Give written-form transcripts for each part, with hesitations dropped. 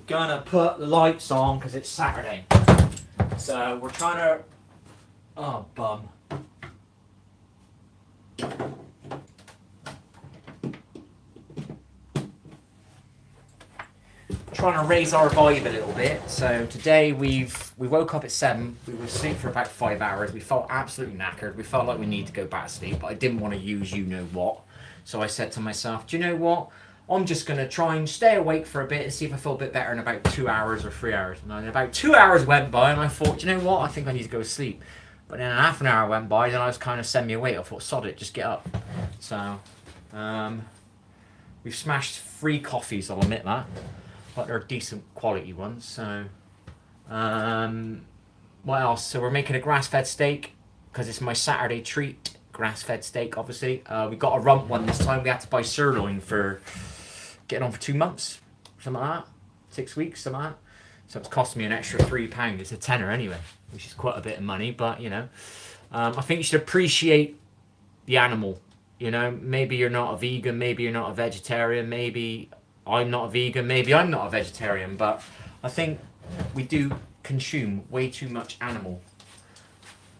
gonna put the lights on because it's Saturday. So we're trying to... Oh, bum. Trying to raise our vibe a little bit. So today we woke up at 7. We were asleep for about 5 hours. We felt absolutely knackered. We felt like we need to go back to sleep, but I didn't want to use you know what. So I said to myself, do you know what? I'm just going to try and stay awake for a bit and see if I feel a bit better in about 2 hours or 3 hours. And then about 2 hours went by and I thought, do you know what? I think I need to go to sleep. But then half an hour went by and I was kind of semi-awake. I thought, sod it, just get up. So we've smashed 3 coffees, I'll admit that. But they're decent quality ones. So what else? So we're making a grass-fed steak because it's my Saturday treat. Grass-fed steak, obviously. We got a rump one this time. We had to buy sirloin for getting on for 2 months, something like that. 6 weeks, something like that. So it's cost me an extra £3. It's a tenner anyway, which is quite a bit of money. But you know, I think you should appreciate the animal. You know, maybe you're not a vegan, maybe you're not a vegetarian, maybe I'm not a vegan, maybe I'm not a vegetarian, but I think we do consume way too much animal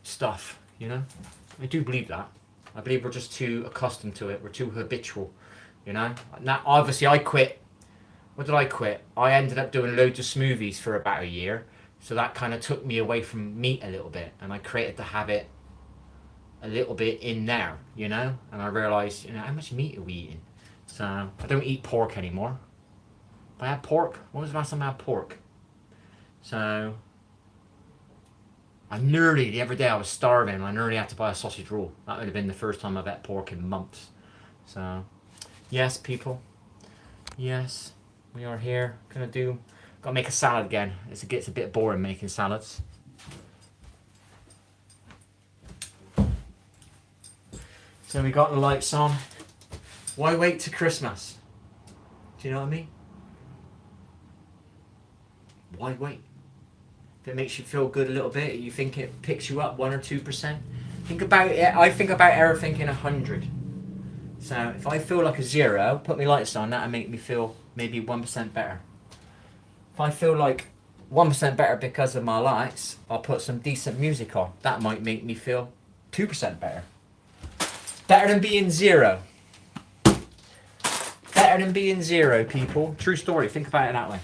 stuff, you know? I do believe that. I believe we're just too accustomed to it. We're too habitual, you know? Now, obviously, I quit. What did I quit? I ended up doing loads of smoothies for about a year, so that kind of took me away from meat a little bit, and I created the habit a little bit in there, you know? And I realised, you know, how much meat are we eating? So I don't eat pork anymore. But I had pork. When was the last time I had pork? So the other day I was starving and I nearly had to buy a sausage roll. That would have been the first time I've had pork in months. So yes, people. Yes, we are here. Gotta make a salad again. It gets a bit boring making salads. So we got the lights on. Why wait to Christmas? Do you know what I mean? Why wait? If it makes you feel good a little bit, you think it picks you up 1 or 2%. Think about it. I think about everything in 100. So if I feel like a 0, put my lights on. That'll make me feel maybe 1% better. If I feel like 1% better because of my lights, I'll put some decent music on. That might make me feel 2% better. Better than being 0. Better than being 0, people. True story. Think about it that way.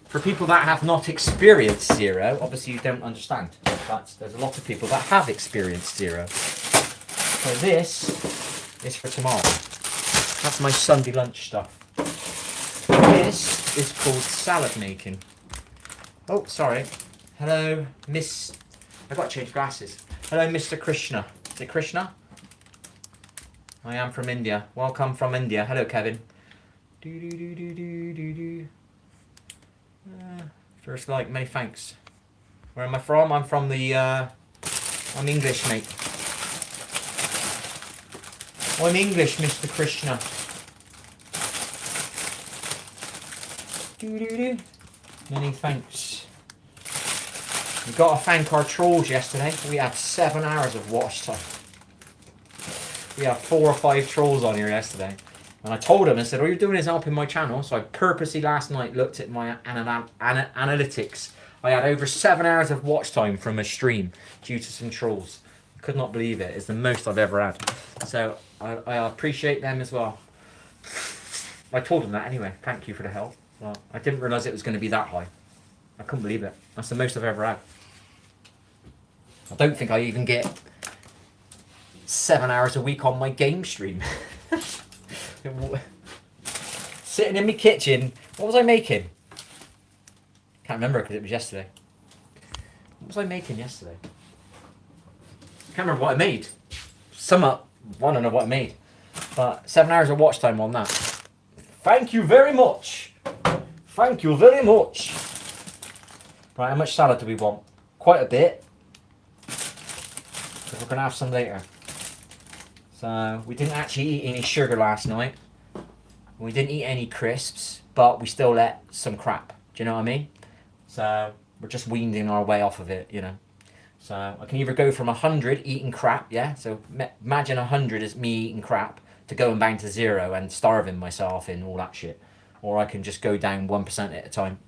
For people that have not experienced 0, obviously you don't understand. But there's a lot of people that have experienced 0. So this is for tomorrow. That's my Sunday lunch stuff. This is called salad making. Oh, sorry. Hello, Miss... I've got to change glasses. Hello, Mr. Krishna. Is it Krishna? I am from India. Welcome from India. Hello, Kevin. First like, many thanks. Where am I from? I'm from the... I'm English, mate. I'm English, Mr. Krishna. Many thanks. We've got to thank our trolls yesterday. We had 7 hours of watch time. We had 4 or 5 trolls on here yesterday. And I told them, I said, all you're doing is helping my channel. So I purposely last night looked at my analytics. I had over 7 hours of watch time from a stream due to some trolls. Could not believe it. It's the most I've ever had. So I appreciate them as well. I told them that anyway. Thank you for the help. Well, I didn't realise it was going to be that high. I couldn't believe it. That's the most I've ever had. I don't think I even get 7 hours a week on my game stream. Sitting in my kitchen. What was I making? Can't remember because it was yesterday. What was I making yesterday? Can't remember what I made. I don't know what I made. But 7 hours of watch time on that. Thank you very much. Thank you very much. Right, how much salad do we want? Quite a bit. Because we're going to have some later. So, we didn't actually eat any sugar last night. We didn't eat any crisps. But we still ate some crap. Do you know what I mean? So, we're just weaning our way off of it, you know. So, I can either go from 100 eating crap, yeah? So, imagine 100 is me eating crap, to going down to 0 and starving myself and all that shit. or I can just go down 1% at a time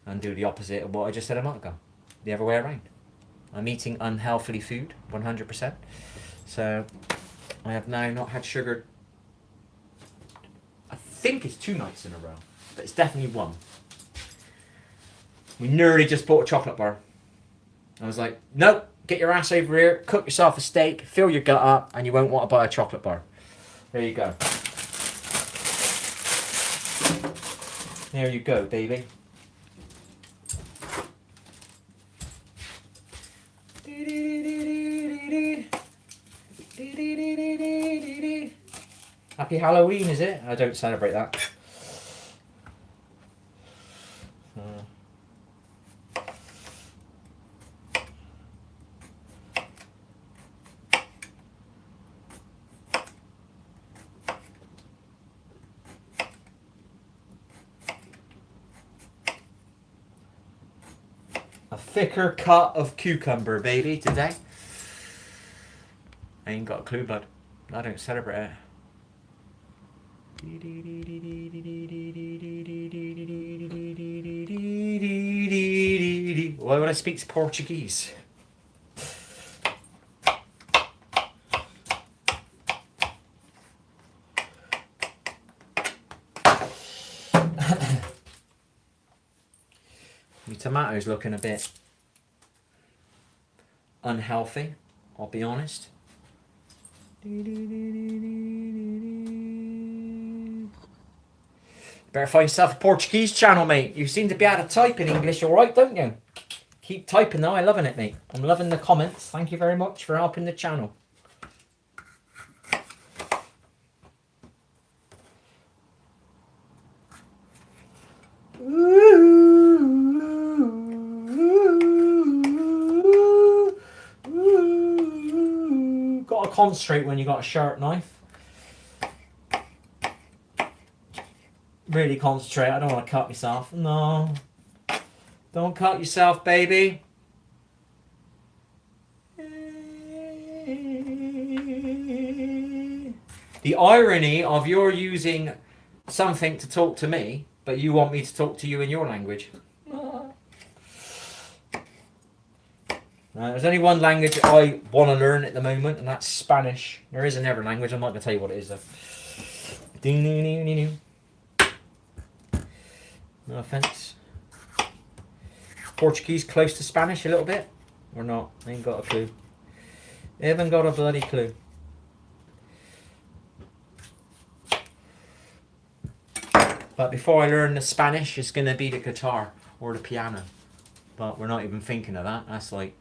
and do the opposite of what I just said a month ago. The other way around. I'm eating unhealthily food, 100%. So I have now not had sugar, I think it's 2 nights in a row, but it's definitely one. We nearly just bought a chocolate bar. I was like, nope, get your ass over here, cook yourself a steak, fill your gut up, and you won't want to buy a chocolate bar. There you go. There you go, baby. Happy Halloween, is it? I don't celebrate that. A thicker cut of cucumber, baby, today. I ain't got a clue, bud. I don't celebrate it. Why would I speak Portuguese? My tomatoes looking a bit unhealthy, I'll be honest. Better find yourself a Portuguese channel, mate. You seem to be able to type in English all right, don't you? Keep typing though, I'm loving it, mate. I'm loving the comments. Thank you very much for helping the channel. Gotta concentrate when you got a sharp knife. Really concentrate. I don't want to cut myself. No. Don't cut yourself, baby. The irony of you're using something to talk to me, but you want me to talk to you in your language. There's only one language I want to learn at the moment, and that's Spanish. There is another language. I'm not going to tell you what it is, though. No offense. Portuguese close to Spanish a little bit? Or not? I ain't got a clue. I haven't got a bloody clue. But before I learn the Spanish, it's going to be the guitar or the piano. But we're not even thinking of that. That's like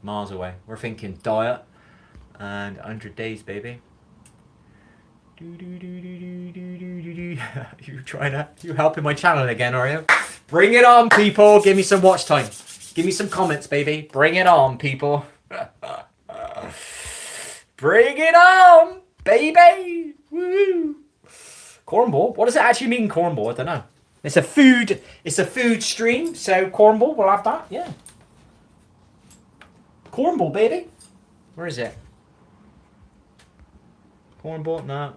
miles away. We're thinking diet and 100 days, baby. You helping my channel again, are you? Bring it on, people. Give me some watch time. Give me some comments, baby. Bring it on, people. Bring it on, baby. Woo. Cornball? What does it actually mean, cornball? I don't know. It's a food stream, so cornball, we'll have that, yeah. Cornball, baby. Where is it? Cornball? No.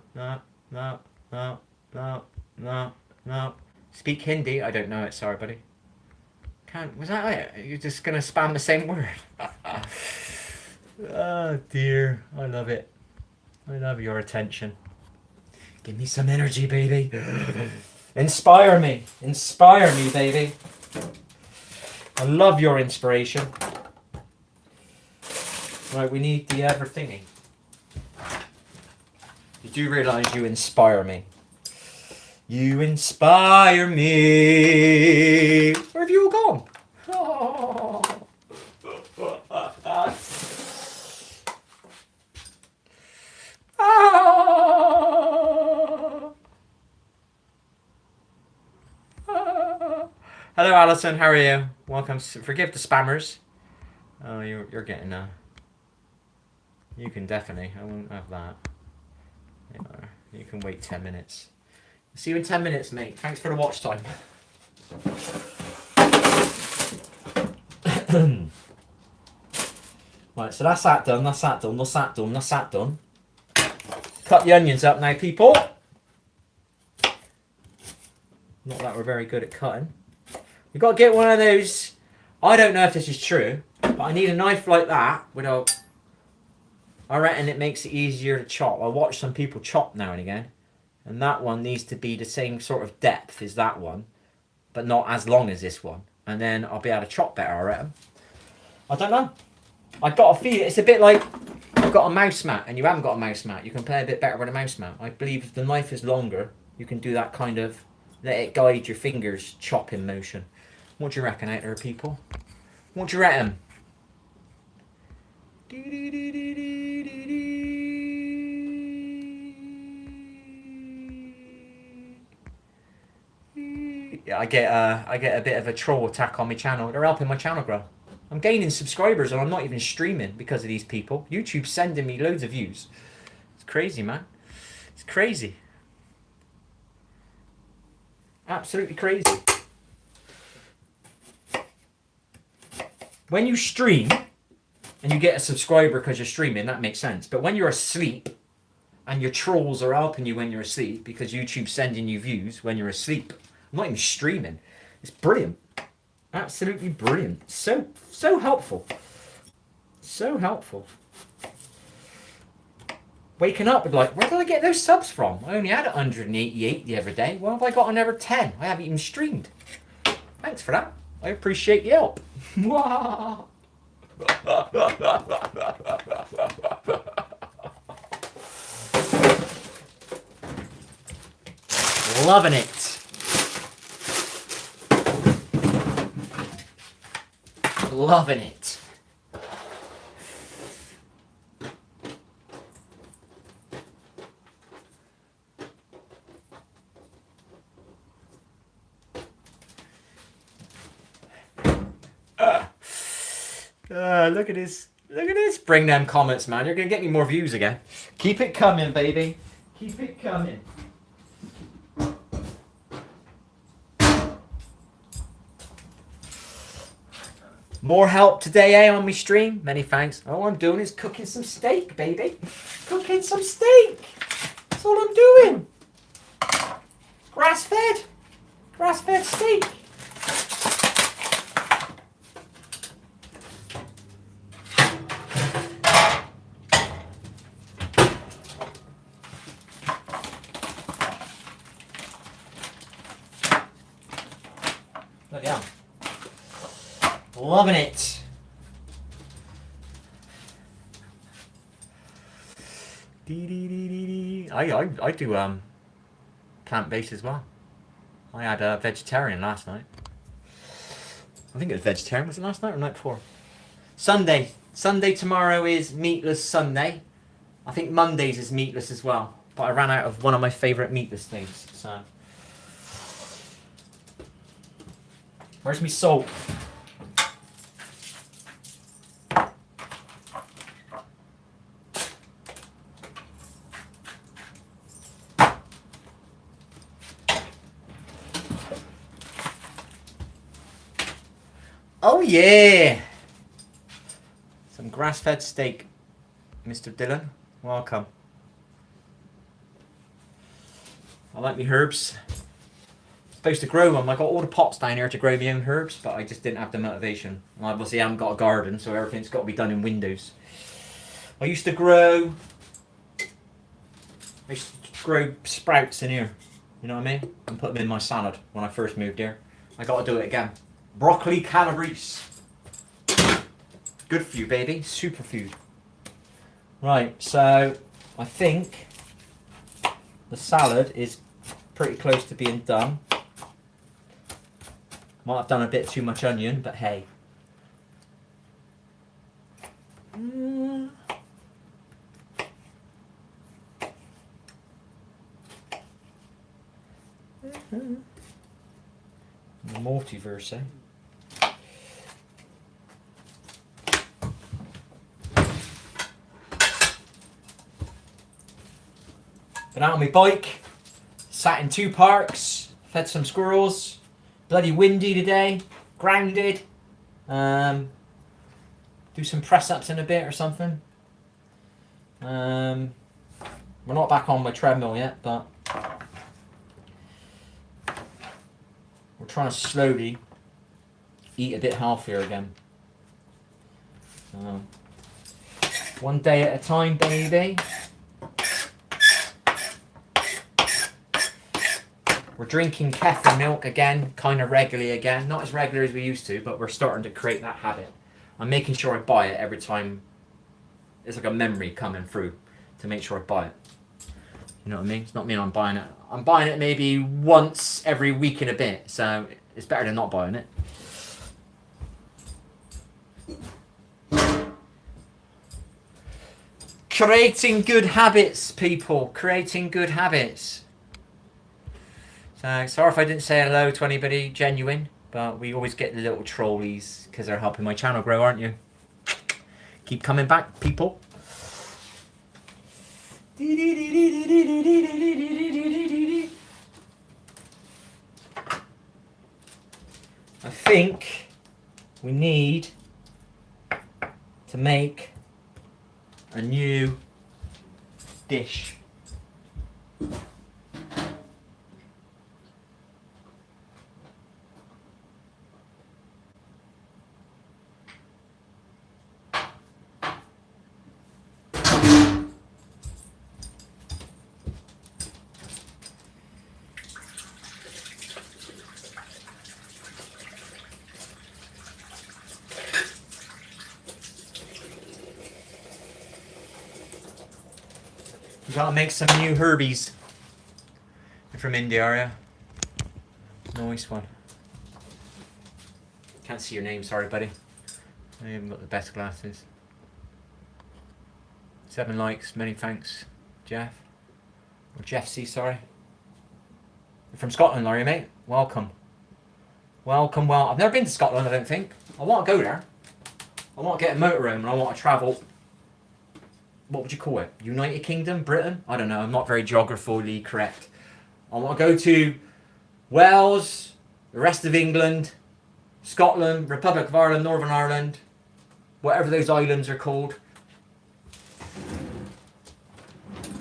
Speak Hindi? I don't know it, sorry, buddy. Was that it? You're just gonna spam the same word? Oh dear, I love it. I love your attention. Give me some energy, baby. Inspire me, baby. I love your inspiration. Right, we need the other thingy. You do realise you inspire me. You inspire me. Where have you all gone? Oh. Hello, Alison. How are you? Welcome. Forgive the spammers. Oh, you're getting you can definitely. I won't have that. You can wait 10 minutes. See you in 10 minutes, mate. Thanks for the watch time. Right, so that's that done. That's that done. That's that done. That's that done. Cut the onions up now, people. Not that we're very good at cutting. We've got to get one of those. I don't know if this is true, but I need a knife like that without. I reckon it makes it easier to chop. I watch some people chop now and again, and that one needs to be the same sort of depth as that one, but not as long as this one. And then I'll be able to chop better, I reckon. I don't know. I got a feel. It's a bit like you've got a mouse mat and you haven't got a mouse mat. You can play a bit better with a mouse mat. I believe if the knife is longer, you can do that kind of let it guide your fingers chopping motion. What do you reckon out there, people? What do you reckon? Yeah, I get a bit of a troll attack on my channel. They're helping my channel grow. I'm gaining subscribers and I'm not even streaming because of these people. YouTube's sending me loads of views. It's crazy, man. It's crazy. Absolutely crazy. When you stream and you get a subscriber because you're streaming, that makes sense. But when you're asleep and your trolls are helping you when you're asleep because YouTube's sending you views when you're asleep, I'm not even streaming. It's brilliant. Absolutely brilliant. So helpful. So helpful. Waking up with like, where did I get those subs from? I only had 188 the other day. Why have I got another 10? I haven't even streamed. Thanks for that. I appreciate the help. Loving it. Loving it. Look at this. Look at this. Bring them comments, man. You're going to get me more views again. Keep it coming, baby. Keep it coming. More help today, on my stream? Many thanks. All I'm doing is cooking some steak, baby. Cooking some steak. That's all I'm doing. Grass-fed. Grass-fed steak. Bloody hell. Loving it. I do plant-based as well. I had a vegetarian last night. I think it was vegetarian. Was it last night or the night before? Sunday. Sunday tomorrow is meatless Sunday. I think Mondays is meatless as well. But I ran out of one of my favourite meatless things. So, where's my salt? Oh yeah! Some grass-fed steak, Mr. Dylan. Welcome. I like my herbs. Supposed to grow them. I got all the pots down here to grow my own herbs, but I just didn't have the motivation. I obviously haven't got a garden, so everything's got to be done in windows. I used to grow sprouts in here. You know what I mean? And put them in my salad when I first moved here. I got to do it again. Broccoli calabrese. Good for you, baby. Superfood. Right, so I think the salad is pretty close to being done. Might have done a bit too much onion, but hey. The multiverse, eh? Been out on my bike, sat in 2 parks, fed some squirrels, bloody windy today, grounded, do some press-ups in a bit or something. We're not back on my treadmill yet, but we're trying to slowly eat a bit healthier again. One day at a time, baby. We're drinking kefir milk again, kind of regularly again. Not as regular as we used to, but we're starting to create that habit. I'm making sure I buy it every time. It's like a memory coming through to make sure I buy it. You know what I mean? It's not me I'm buying it. I'm buying it maybe once every week and a bit, so it's better than not buying it. Creating good habits, people. Creating good habits. So, sorry if I didn't say hello to anybody genuine, but we always get the little trolleys because they're helping my channel grow, aren't you? Keep coming back, people. I think we need to make a new dish. You gotta make some new herbies. You're from India, are you? Nice one. Can't see your name, sorry, buddy. I haven't got the best glasses. 7 likes, many thanks, Jeff. Or Jeff C, sorry. You're from Scotland, are you, mate? Welcome. Welcome, well. I've never been to Scotland, I don't think. I want to go there. I want to get a motorhome and I want to travel. What would you call it? United Kingdom? Britain? I don't know. I'm not very geographically correct. I want to go to Wales, the rest of England, Scotland, Republic of Ireland, Northern Ireland, whatever those islands are called.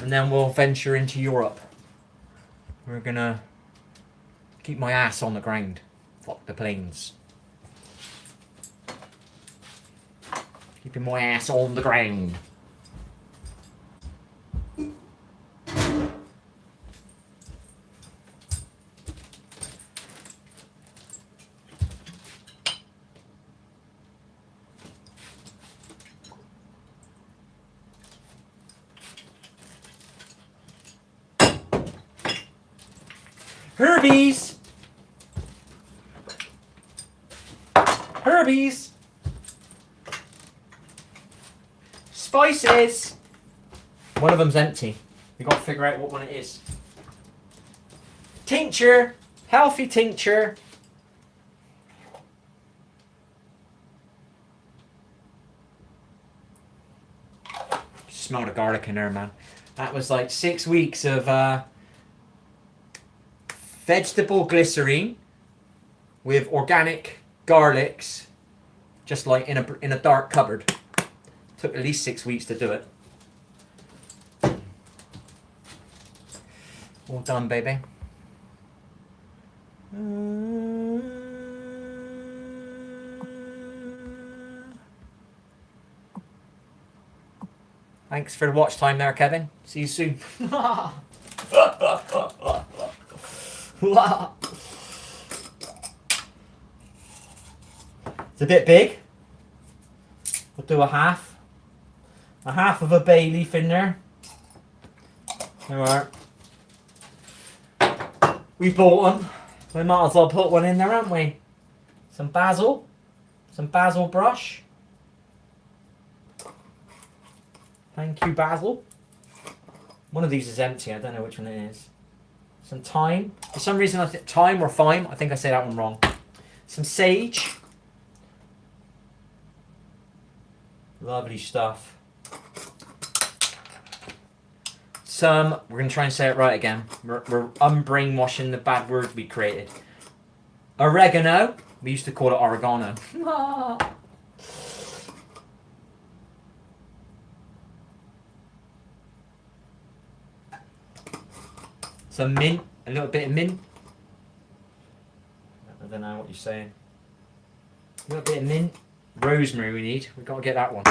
And then we'll venture into Europe. We're going to keep my ass on the ground. Fuck the planes. Keeping my ass on the ground. Herbies! Herbies! Spices! One of them's empty. We've got to figure out what one it is. Tincture! Healthy tincture! Smell the garlic in there, man. That was like 6 weeks of vegetable glycerine with organic garlics, just like in a dark cupboard. Took at least 6 weeks to do it. All done, baby. Thanks for the watch time there, Kevin. See you soon. It's a bit big. We'll do a half of a bay leaf in there. There we are. We bought them. We might as well put one in there, haven't we? Some basil brush. Thank you, basil. One of these is empty. I don't know which one it is. Some thyme. For some reason, I think thyme or thyme. I think I said that one wrong. Some sage. Lovely stuff. We're going to try and say it right again. We're unbrainwashing the bad words we created. Oregano. We used to call it oregano. Some mint. A little bit of mint. I don't know what you're saying. A little bit of mint. Rosemary we need. We've got to get that one.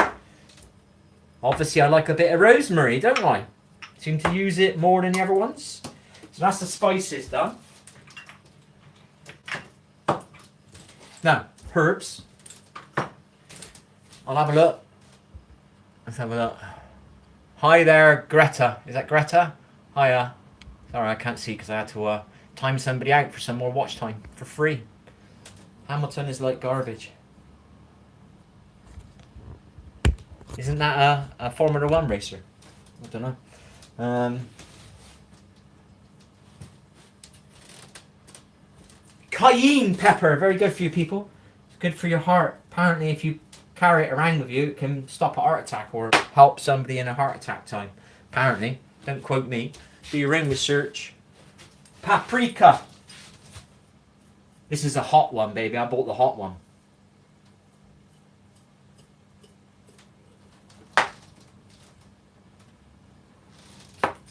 Obviously, I like a bit of rosemary, don't I? Seem to use it more than the other ones. So that's the spices done. Now, herbs. I'll have a look. Let's have a look. Hi there, Greta. Is that Greta? Hiya. Sorry, I can't see because I had to time somebody out for some more watch time for free. Hamilton is like garbage. Isn't that a Formula 1 racer? I don't know. Cayenne pepper, very good for you people. It's good for your heart. Apparently, if you carry it around with you, it can stop a heart attack or help somebody in a heart attack time. Apparently, don't quote me. Do your own research. Paprika. This is a hot one, baby. I bought the hot one.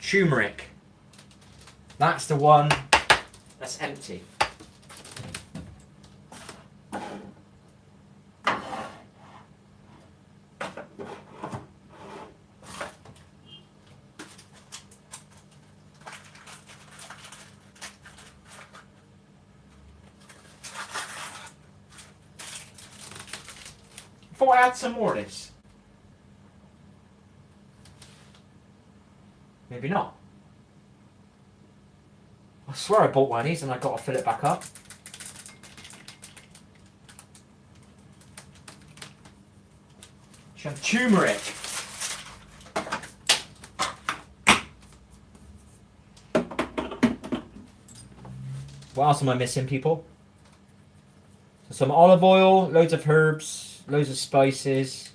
Turmeric. That's the one that's empty. Before I add some more of this. Maybe not. I swear I bought one of these and I got to fill it back up. Some turmeric. What else am I missing, people? So some olive oil, loads of herbs, loads of spices,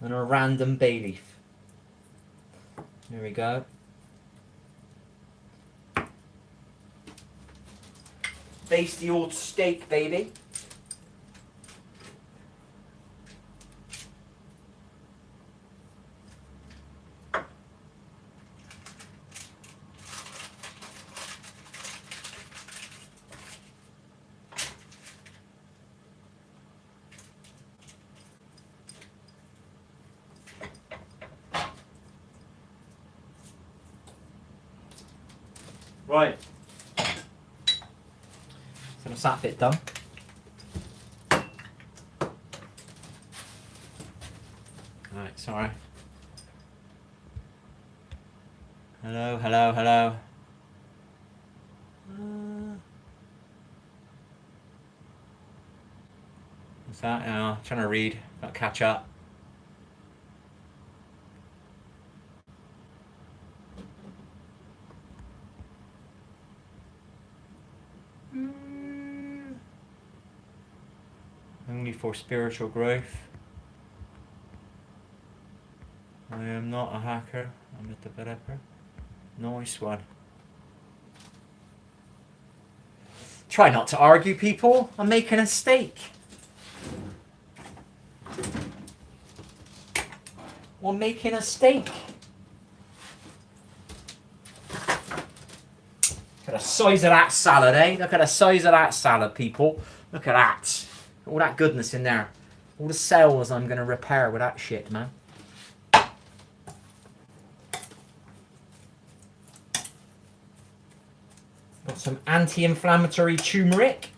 and a random bay leaf. There we go. Baste the old steak, baby. Right. So that's that bit done. Right, sorry. Hello, hello, hello. What's that? Oh, trying to read. Got to catch up. Only for spiritual growth. I am not a hacker, I'm a developer. Nice one. Try not to argue, people. I'm making a steak. We're making a steak. Look at the size of that salad, eh? Look at the size of that salad, people. Look at that. All that goodness in there. All the cells I'm going to repair with that shit, man. Got some anti-inflammatory turmeric.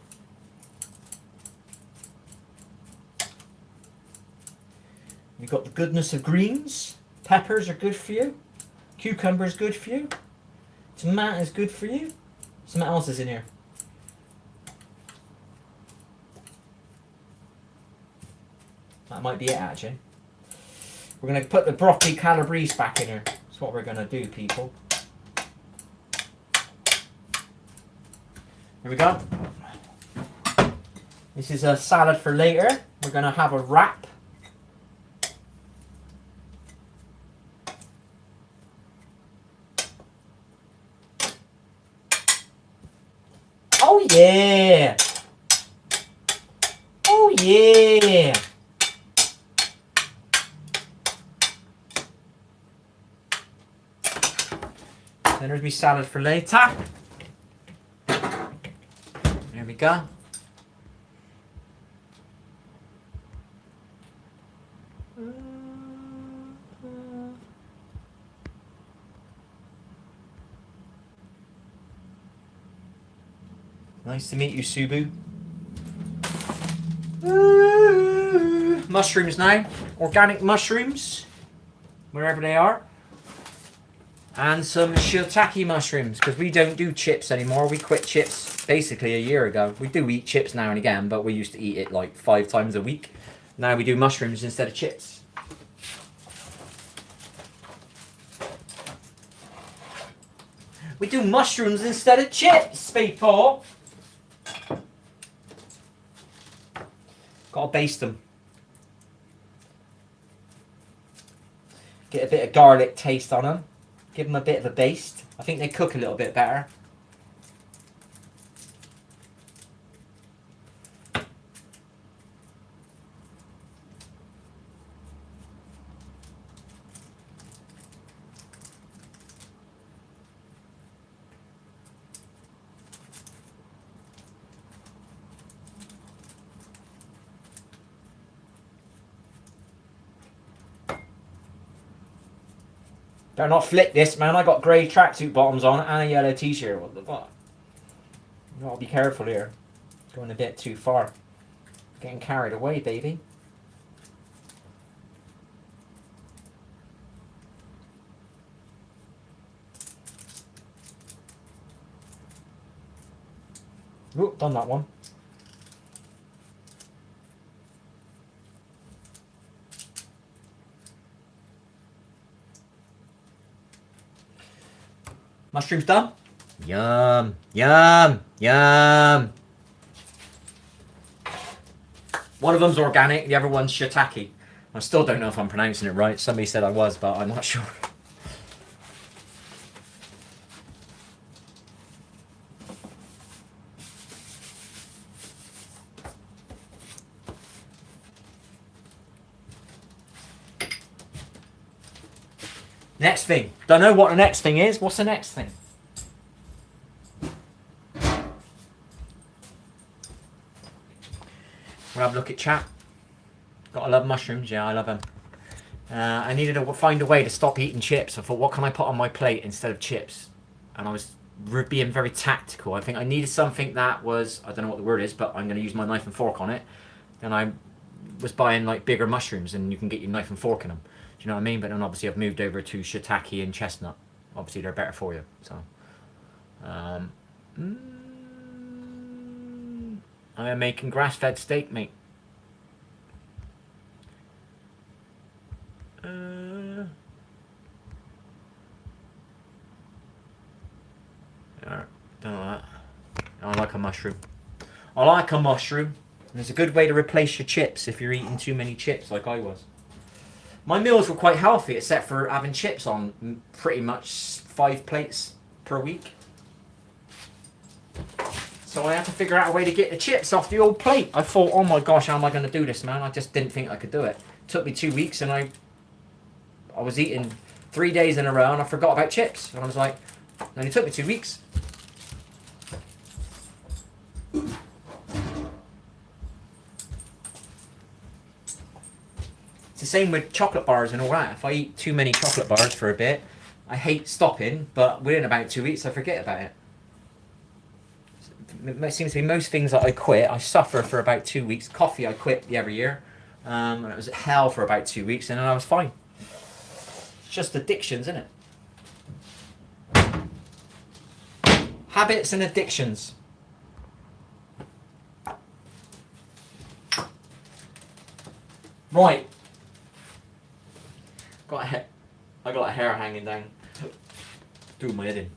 You've got the goodness of greens. Peppers are good for you. Cucumber is good for you. Tomato is good for you. Something else is in here. That might be it, actually. We're going to put the broccoli calabrese back in here. That's what we're going to do, people. Here we go. This is a salad for later. We're going to have a wrap. Oh yeah! Oh yeah! Then there's me salad for later. There There we go. Nice to meet you, Subu. Mushrooms now. Organic mushrooms. Wherever they are. And some shiitake mushrooms. Because we don't do chips anymore. We quit chips basically a year ago. We do eat chips now and again. But we used to eat it like 5 times a week. Now we do mushrooms instead of chips. We do mushrooms instead of chips, people. Gotta baste them. Get a bit of garlic taste on them. Give them a bit of a baste. I think they cook a little bit better. Better not flip this, man. I got grey tracksuit bottoms on and a yellow t-shirt. What the fuck? You gotta be careful here. Going a bit too far. Getting carried away, baby. Oop, done that one. Mushrooms done? Yum, yum, yum. One of them's organic, the other one's shiitake. I still don't know if I'm pronouncing it right. Somebody said I was, but I'm not sure. Next thing. Don't know what the next thing is. What's the next thing? We'll have a look at chat. Gotta love mushrooms. Yeah, I love them. I needed to find a way to stop eating chips. I thought, what can I put on my plate instead of chips? And I was being very tactical. I think I needed something that was, I don't know what the word is, but I'm going to use my knife and fork on it. And I was buying like bigger mushrooms and you can get your knife and fork in them. Do you know what I mean? But then obviously I've moved over to shiitake and chestnut. Obviously they're better for you. So, I am making grass-fed steak, mate. Don't know that. I like a mushroom. I like a mushroom. And it's a good way to replace your chips if you're eating too many chips like I was. My meals were quite healthy except for having chips on pretty much 5 plates per week. So I had to figure out a way to get the chips off the old plate. I thought, oh my gosh, how am I going to do this, man? I just didn't think I could do it. It took me 2 weeks and I was eating 3 days in a row and I forgot about chips. And I was like, it only took me 2 weeks. It's the same with chocolate bars and all that. If I eat too many chocolate bars for a bit, I hate stopping, but within about 2 weeks I forget about it. It seems to be most things that I quit, I suffer for about 2 weeks. Coffee I quit the other year, and it was hell for about 2 weeks, and then I was fine. It's just addictions, isn't it? Habits and addictions. Right. I got a hair hanging down. Doing my head in.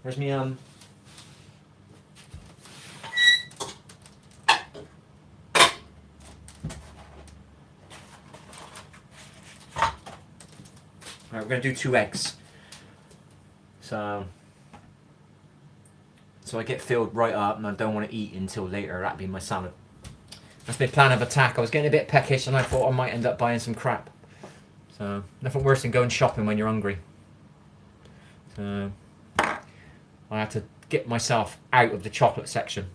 Where's me Right, we're going to do 2 eggs. So I get filled right up and I don't want to eat until later. That'd be my salad. That's my plan of attack. I was getting a bit peckish and I thought I might end up buying some crap. So nothing worse than going shopping when you're hungry. So I had to get myself out of the chocolate section.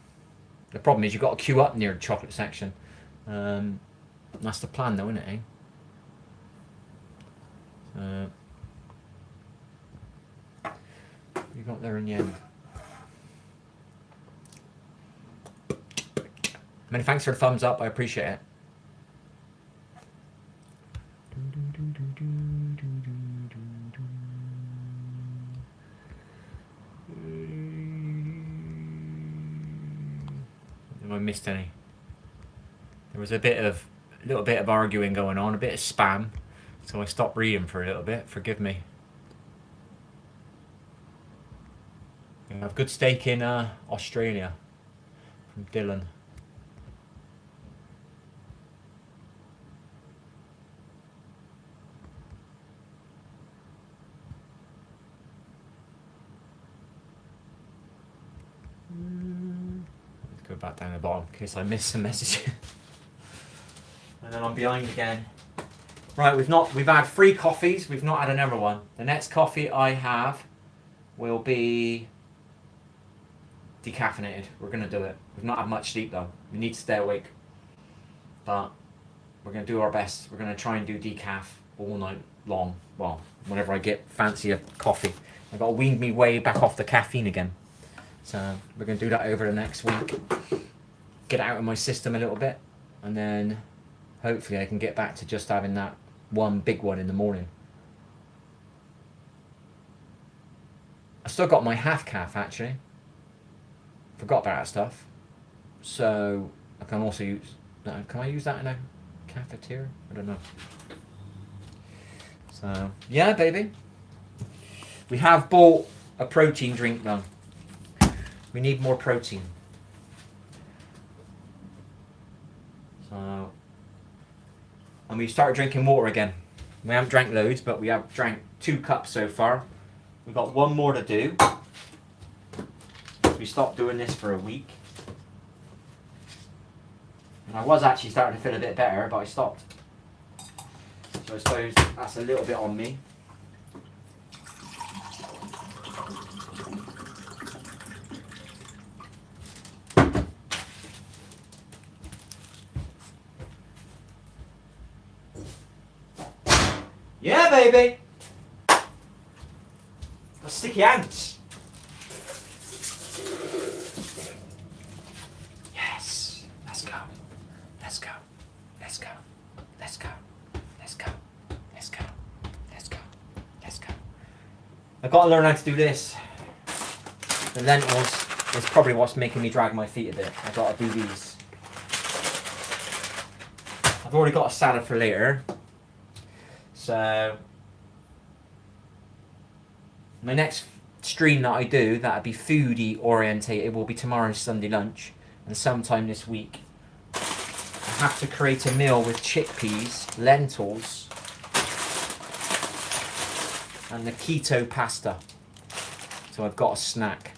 The problem is you've got to queue up near the chocolate section. That's the plan though, isn't it, you got there in the end. Many thanks for the thumbs up, I appreciate it. Have I missed any? There was a little bit of arguing going on, a bit of spam, so I stopped reading for a little bit. Forgive me. I have good steak in Australia from Dylan. Let's go back down the bottom in case I missed some messages. And then I'm behind again. Right, we've had 3 coffees, we've not had another one. The next coffee I have will be decaffeinated. We're gonna do it. We've not had much sleep though. We need to stay awake. But we're gonna do our best. We're gonna try and do decaf all night long. Well, whenever I get fancier coffee. I've got to wean me way back off the caffeine again. So we're gonna do that over the next week. Get it out of my system a little bit, and then hopefully I can get back to just having that one big one in the morning. I still got my half calf actually. Forgot about that stuff. So I can also use, can I use that in a cafeteria? I don't know. So yeah, baby. We have bought a protein drink though. We need more protein. So, and we started drinking water again. We haven't drank loads, but we have drank 2 cups so far. We've got 1 more to do. We stopped doing this for a week. And I was actually starting to feel a bit better, but I stopped. So I suppose that's a little bit on me. Yeah, baby! Got sticky hands. Yes. Let's go. Let's go. Let's go. Let's go. Let's go. Let's go. Let's go. Let's go. I've got to learn how to do this. The lentils is probably what's making me drag my feet a bit. I've got to do these. I've already got a salad for later. So my next stream that I do that'll be foodie orientated will be tomorrow's Sunday lunch, and sometime this week I have to create a meal with chickpeas, lentils and the keto pasta. So I've got a snack,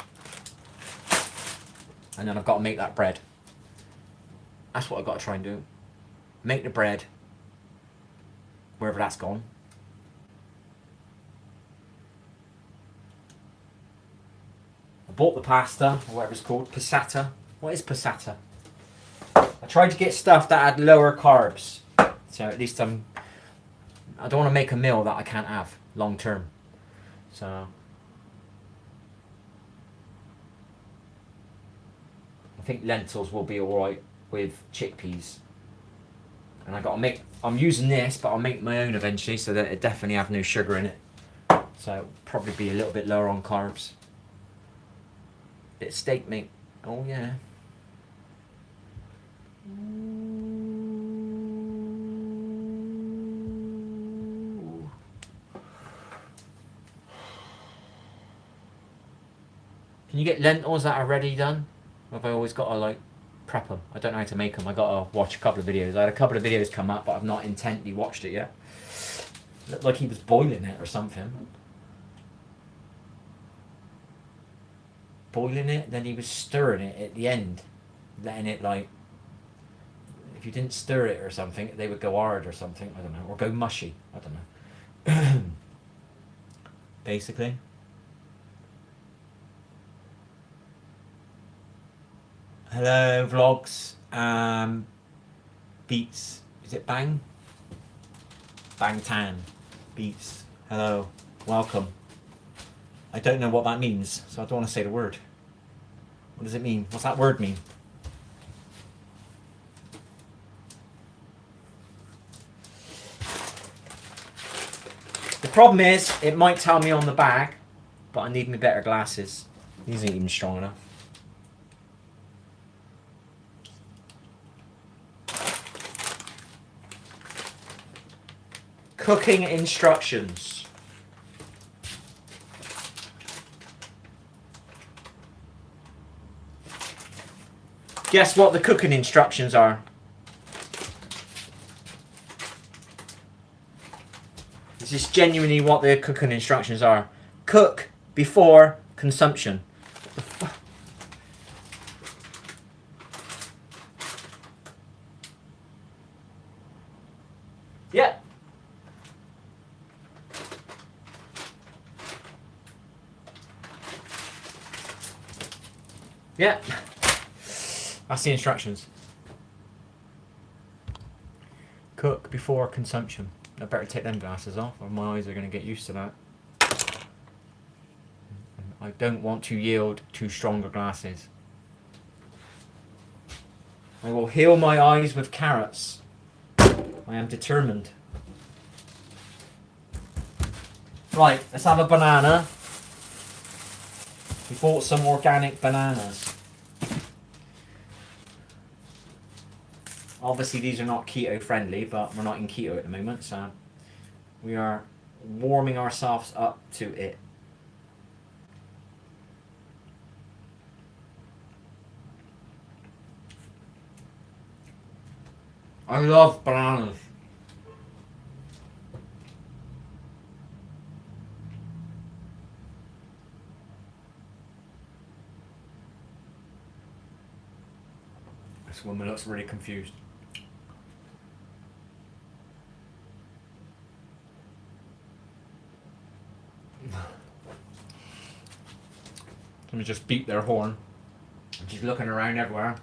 and then I've got to make that bread. That's what I've got to try and do. Make the bread wherever that's gone. I bought the pasta, or whatever it's called, passata. What is passata? I tried to get stuff that had lower carbs, so at least I don't want to make a meal that I can't have long term. So I think lentils will be alright with chickpeas. And I'm using this, but I'll make my own eventually, so that it definitely have no sugar in it. So it'll probably be a little bit lower on carbs. Bit of steak meat. Oh yeah. Ooh. Can you get lentils that are ready done? Or have I always got to like prep them? I don't know how to make them. I got to watch a couple of videos. I had a couple of videos come up, but I've not intently watched it yet. Looked like he was boiling it or something. Boiling it, then he was stirring it at the end, letting it like, if you didn't stir it or something, they would go hard or something, I don't know, or go mushy, I don't know. Basically. Hello, vlogs. Beats. Is it Bang? Bang Tan. Beats. Hello. Welcome. I don't know what that means, so I don't want to say the word. What does it mean? What's that word mean? The problem is, it might tell me on the bag, but I need me better glasses. These ain't even strong enough. Cooking instructions. Guess what the cooking instructions are? This is genuinely what the cooking instructions are. Cook before consumption. What the fuck? Yeah. Yeah. That's the instructions. Cook before consumption. I better take them glasses off or my eyes are going to get used to that. I don't want to yield to stronger glasses. I will heal my eyes with carrots. I am determined. Right, let's have a banana. We bought some organic bananas. Obviously these are not keto friendly, but we're not in keto at the moment, so we are warming ourselves up to it. I love bananas. This woman looks really confused. Let me just beat their horn. She's looking around everywhere.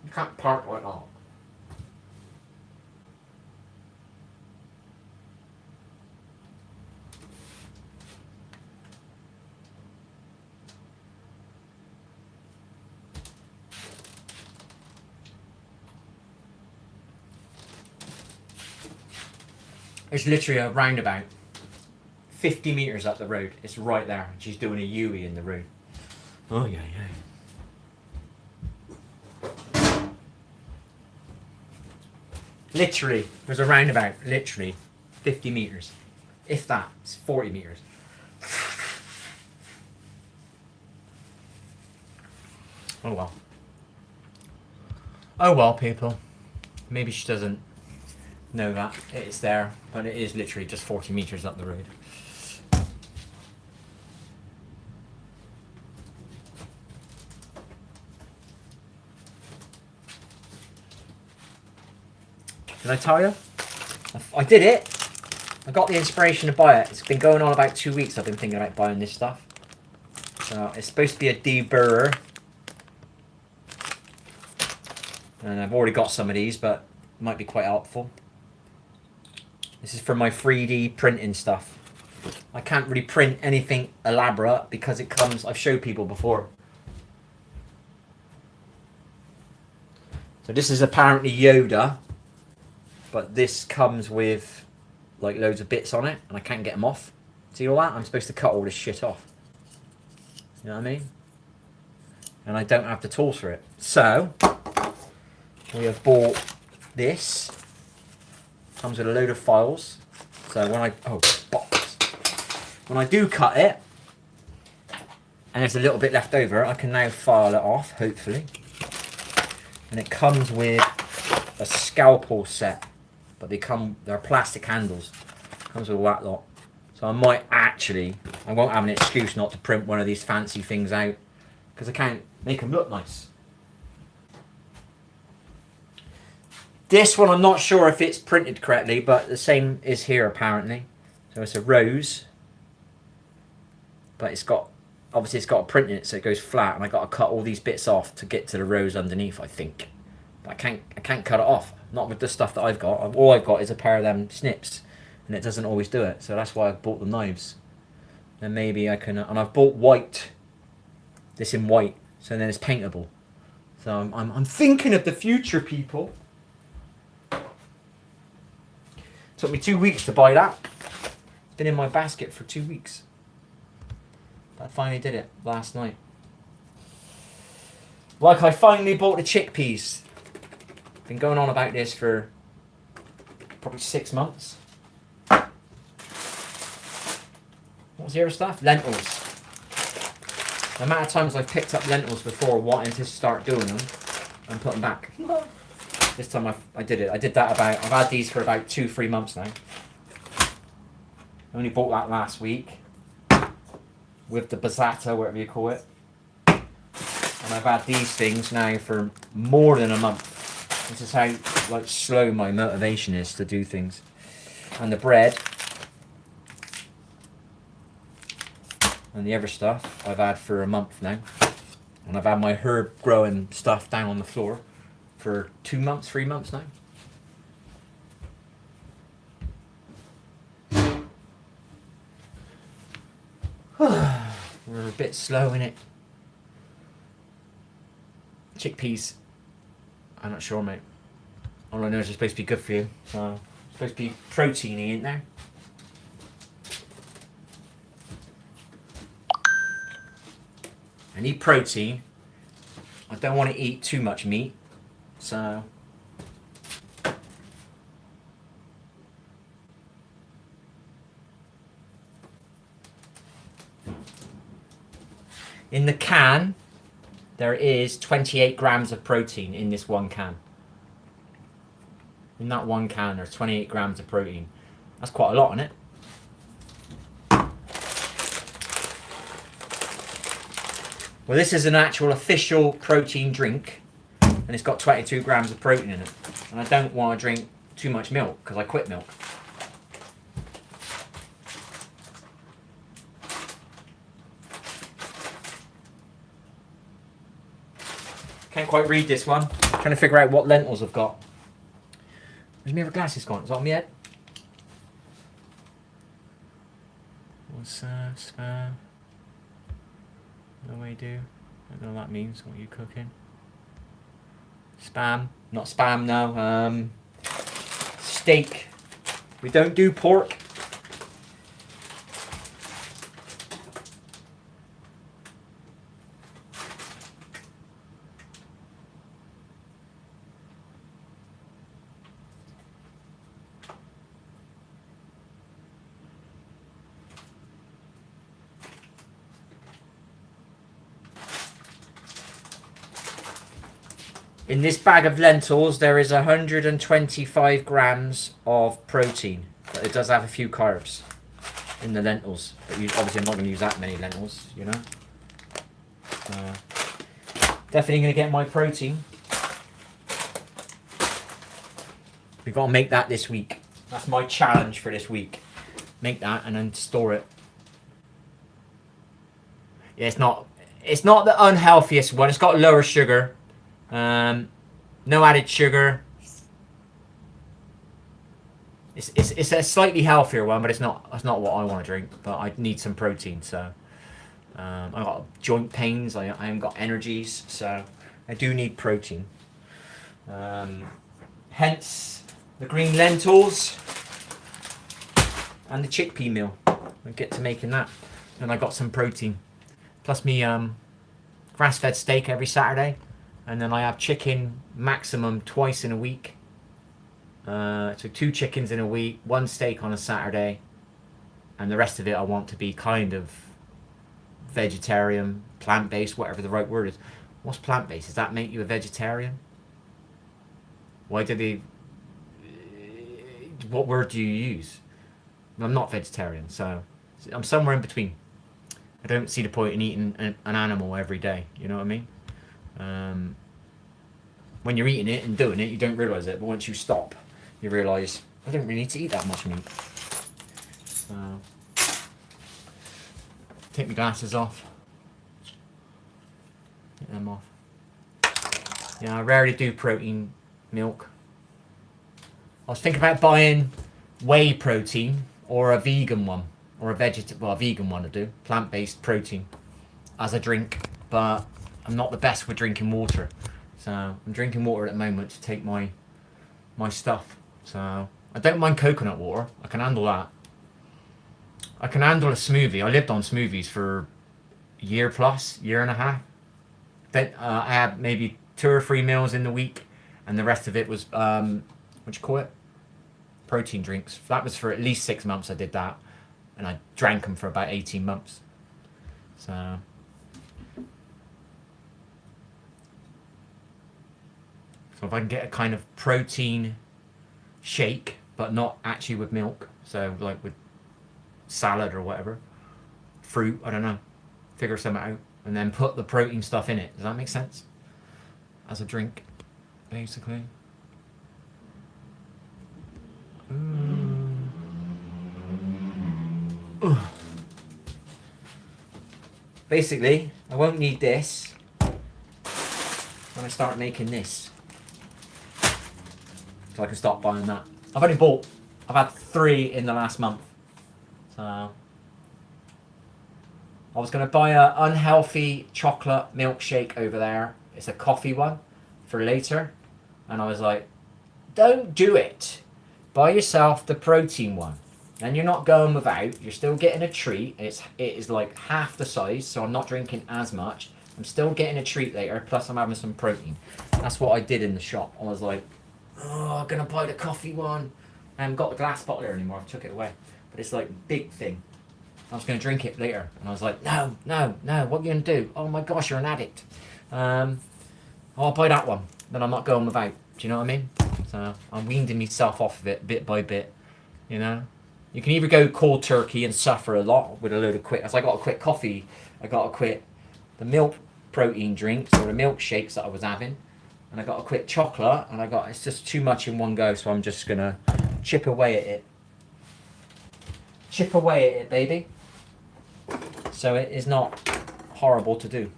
You can't park like that. It's literally a roundabout. 50 metres up the road. It's right there. She's doing a U-E in the road. Oh, yeah, yeah. Literally, there's a roundabout. Literally. 50 metres. If that. It's 40 metres. Oh, well. Oh, well, people. Maybe she doesn't know that it's there, but it is literally just 40 metres up the road. Did I tell you? I did it! I got the inspiration to buy it. It's been going on about 2 weeks I've been thinking about buying this stuff. So it's supposed to be a deburrer. And I've already got some of these, but it might be quite helpful. This is for my 3D printing stuff. I can't really print anything elaborate because it comes, I've showed people before. So this is apparently Yoda, but this comes with like loads of bits on it and I can't get them off. See all that? I'm supposed to cut all this shit off. You know what I mean? And I don't have the tools for it. So, we have bought this. Comes with a load of files. So when I, box. When I do cut it, and there's a little bit left over, I can now file it off, hopefully. And it comes with a scalpel set, but they're plastic handles. Comes with all that lot. So I might actually, I won't have an excuse not to print one of these fancy things out, because I can't make them look nice. This one, I'm not sure if it's printed correctly, but the same is here apparently. So it's a rose, but it's got, obviously it's got a print in it, so it goes flat, and I got to cut all these bits off to get to the rose underneath, I think. But I can't cut it off. Not with the stuff that I've got. All I've got is a pair of them snips, and it doesn't always do it. So that's why I bought the knives. Then maybe I can, and I've bought white. This in white, so then it's paintable. So I'm thinking of the future, people. Took me 2 weeks to buy that. It's been in my basket for 2 weeks. But I finally did it last night. Like, I finally bought the chickpeas. Been going on about this for probably 6 months. What was the other stuff? Lentils. The amount of times I've picked up lentils before wanting to start doing them and put them back. This time I did it. I did that about, I've had these for about 2-3 months now. I only bought that last week with the bazzata, whatever you call it. And I've had these things now for more than a month. This is how like slow my motivation is to do things. And the bread and the other stuff I've had for a month now. And I've had my herb growing stuff down on the floor for 2 months, 3 months now. We're a bit slow in it. Chickpeas, I'm not sure, mate. All I know is it's supposed to be good for you. So it's supposed to be proteiny, ain't there? I need protein. I don't want to eat too much meat. So in the can, there is 28 grams of protein in this one can. In that one can, there's 28 grams of protein. That's quite a lot, isn't it? Well, this is an actual official protein drink, and it's got 22 grams of protein in it. And I don't want to drink too much milk, because I quit milk. Can't quite read this one. Trying to figure out what lentils I've got. Where's my other glasses gone? Is that on my head? What's spam? No way, do. I don't know what that means. What are you cooking? Spam. Not spam, no. Steak. We don't do pork. In this bag of lentils, there is 125 grams of protein, but it does have a few carbs in the lentils. But obviously, I'm not going to use that many lentils, you know. Definitely going to get my protein. We've got to make that this week. That's my challenge for this week. Make that and then store it. Yeah, it's not the unhealthiest one. It's got lower sugar. No added sugar. It's a slightly healthier one, but it's not what I want to drink. But I need some protein, so I got joint pains. I haven't got energies, so I do need protein. Hence the green lentils and the chickpea meal. I'll get to making that, and I got some protein. Plus me grass-fed steak every Saturday. And then I have chicken maximum twice in a week. So 2 chickens in a week, 1 steak on a Saturday. And the rest of it I want to be kind of vegetarian, plant-based, whatever the right word is. What's plant-based? Does that make you a vegetarian? Why do they... What word do you use? I'm not vegetarian, so I'm somewhere in between. I don't see the point in eating an animal every day, you know what I mean? When you're eating it and doing it, you don't realise it. But once you stop, you realise, I don't really need to eat that much meat. Take my glasses off. Get them off. Yeah, I rarely do protein milk. I was thinking about buying whey protein or a vegan one. Or a vegan one I do. Plant-based protein as a drink. But I'm not the best with drinking water. So I'm drinking water at the moment to take my stuff. So I don't mind coconut water. I can handle that. I can handle a smoothie. I lived on smoothies for a year plus, year and a half. Then I had maybe 2 or 3 meals in the week, and the rest of it was what do you call it? Protein drinks. That was for at least 6 months. I did that, and I drank them for about 18 months. So if I can get a kind of protein shake, but not actually with milk, so like with salad or whatever, fruit, I don't know, figure something out, and then put the protein stuff in it. Does that make sense? As a drink, basically. Basically, I won't need this when I start making this. So I can start buying that. I've had 3 in the last month. So I was going to buy an unhealthy chocolate milkshake over there. It's a coffee one for later. And I was like, don't do it. Buy yourself the protein one. And you're not going without. You're still getting a treat. It is like half the size, so I'm not drinking as much. I'm still getting a treat later, plus I'm having some protein. That's what I did in the shop. I was like, oh, I'm going to buy the coffee one. I haven't got the glass bottle here anymore. I took it away. But it's like big thing. I was going to drink it later. And I was like, no, what are you going to do? Oh my gosh, you're an addict. I'll buy that one. Then I'm not going without. Do you know what I mean? So I'm weaning myself off of it bit by bit. You know? You can either go cold turkey and suffer a lot with a load of quit. As I got to quit coffee, I got to quit the milk protein drinks or the milkshakes that I was having. And I got to quit chocolate. And it's just too much in one go. So I'm just going to chip away at it. Chip away at it, baby. So it is not horrible to do.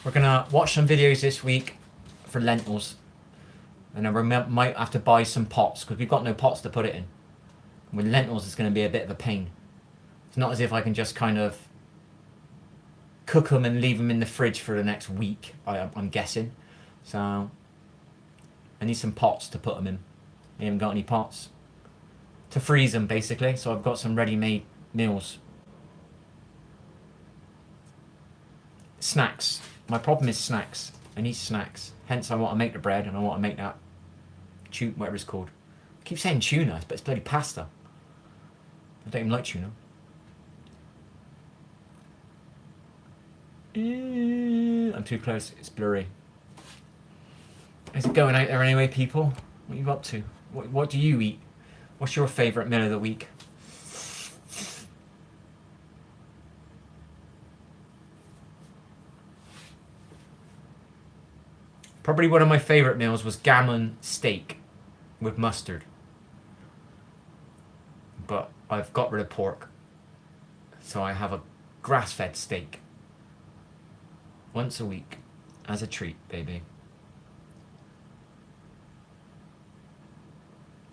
We're going to watch some videos this week for lentils. And then we might have to buy some pots because we've got no pots to put it in. With lentils, it's going to be a bit of a pain. It's not as if I can just kind of cook them and leave them in the fridge for the next week, I'm guessing. So I need some pots to put them in. I haven't got any pots to freeze them, basically. So I've got some ready-made meals. Snacks. My problem is snacks. I need snacks. Hence I want to make the bread and I want to make that whatever it's called. I keep saying tuna, but it's bloody pasta. I don't even like tuna. I'm too close. It's blurry. Is it going out there anyway, people? What are you up to? What do you eat? What's your favourite meal of the week? Probably one of my favourite meals was gammon steak with mustard. But I've got rid of pork. So I have a grass-fed steak. Once a week. As a treat, baby.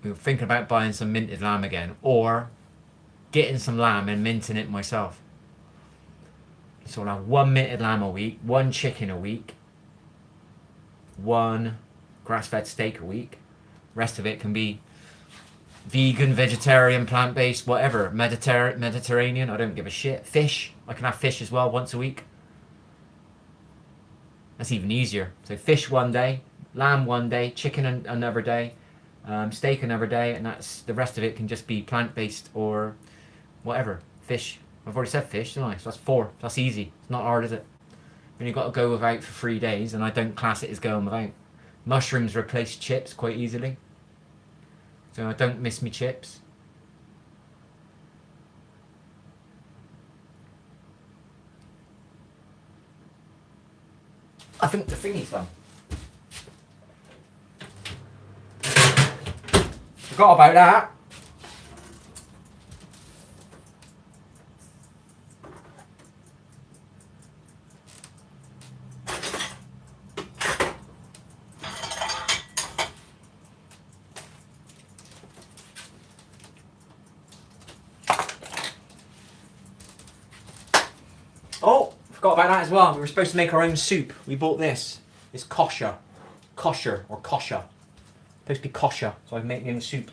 We were thinking about buying some minted lamb again. Or getting some lamb and minting it myself. So I'll have 1 minted lamb a week. 1 chicken a week. 1 grass-fed steak a week. Rest of it can be vegan, vegetarian, plant-based, whatever. Mediterranean, I don't give a shit. Fish, I can have fish as well once a week. That's even easier. So fish one day, lamb one day, chicken another day, steak another day, and that's the rest of it can just be plant-based or whatever. Fish. I've already said fish, didn't I? So that's 4. That's easy. It's not hard, is it? When you've got to go without for 3 days, and I don't class it as going without. Mushrooms replace chips quite easily. So I don't miss me chips. I think the thingy's done. Forgot about that. Oh, forgot about that as well. We were supposed to make our own soup. We bought this. It's kosher. Kosher or kosher. Supposed to be kosher, so I make my own soup.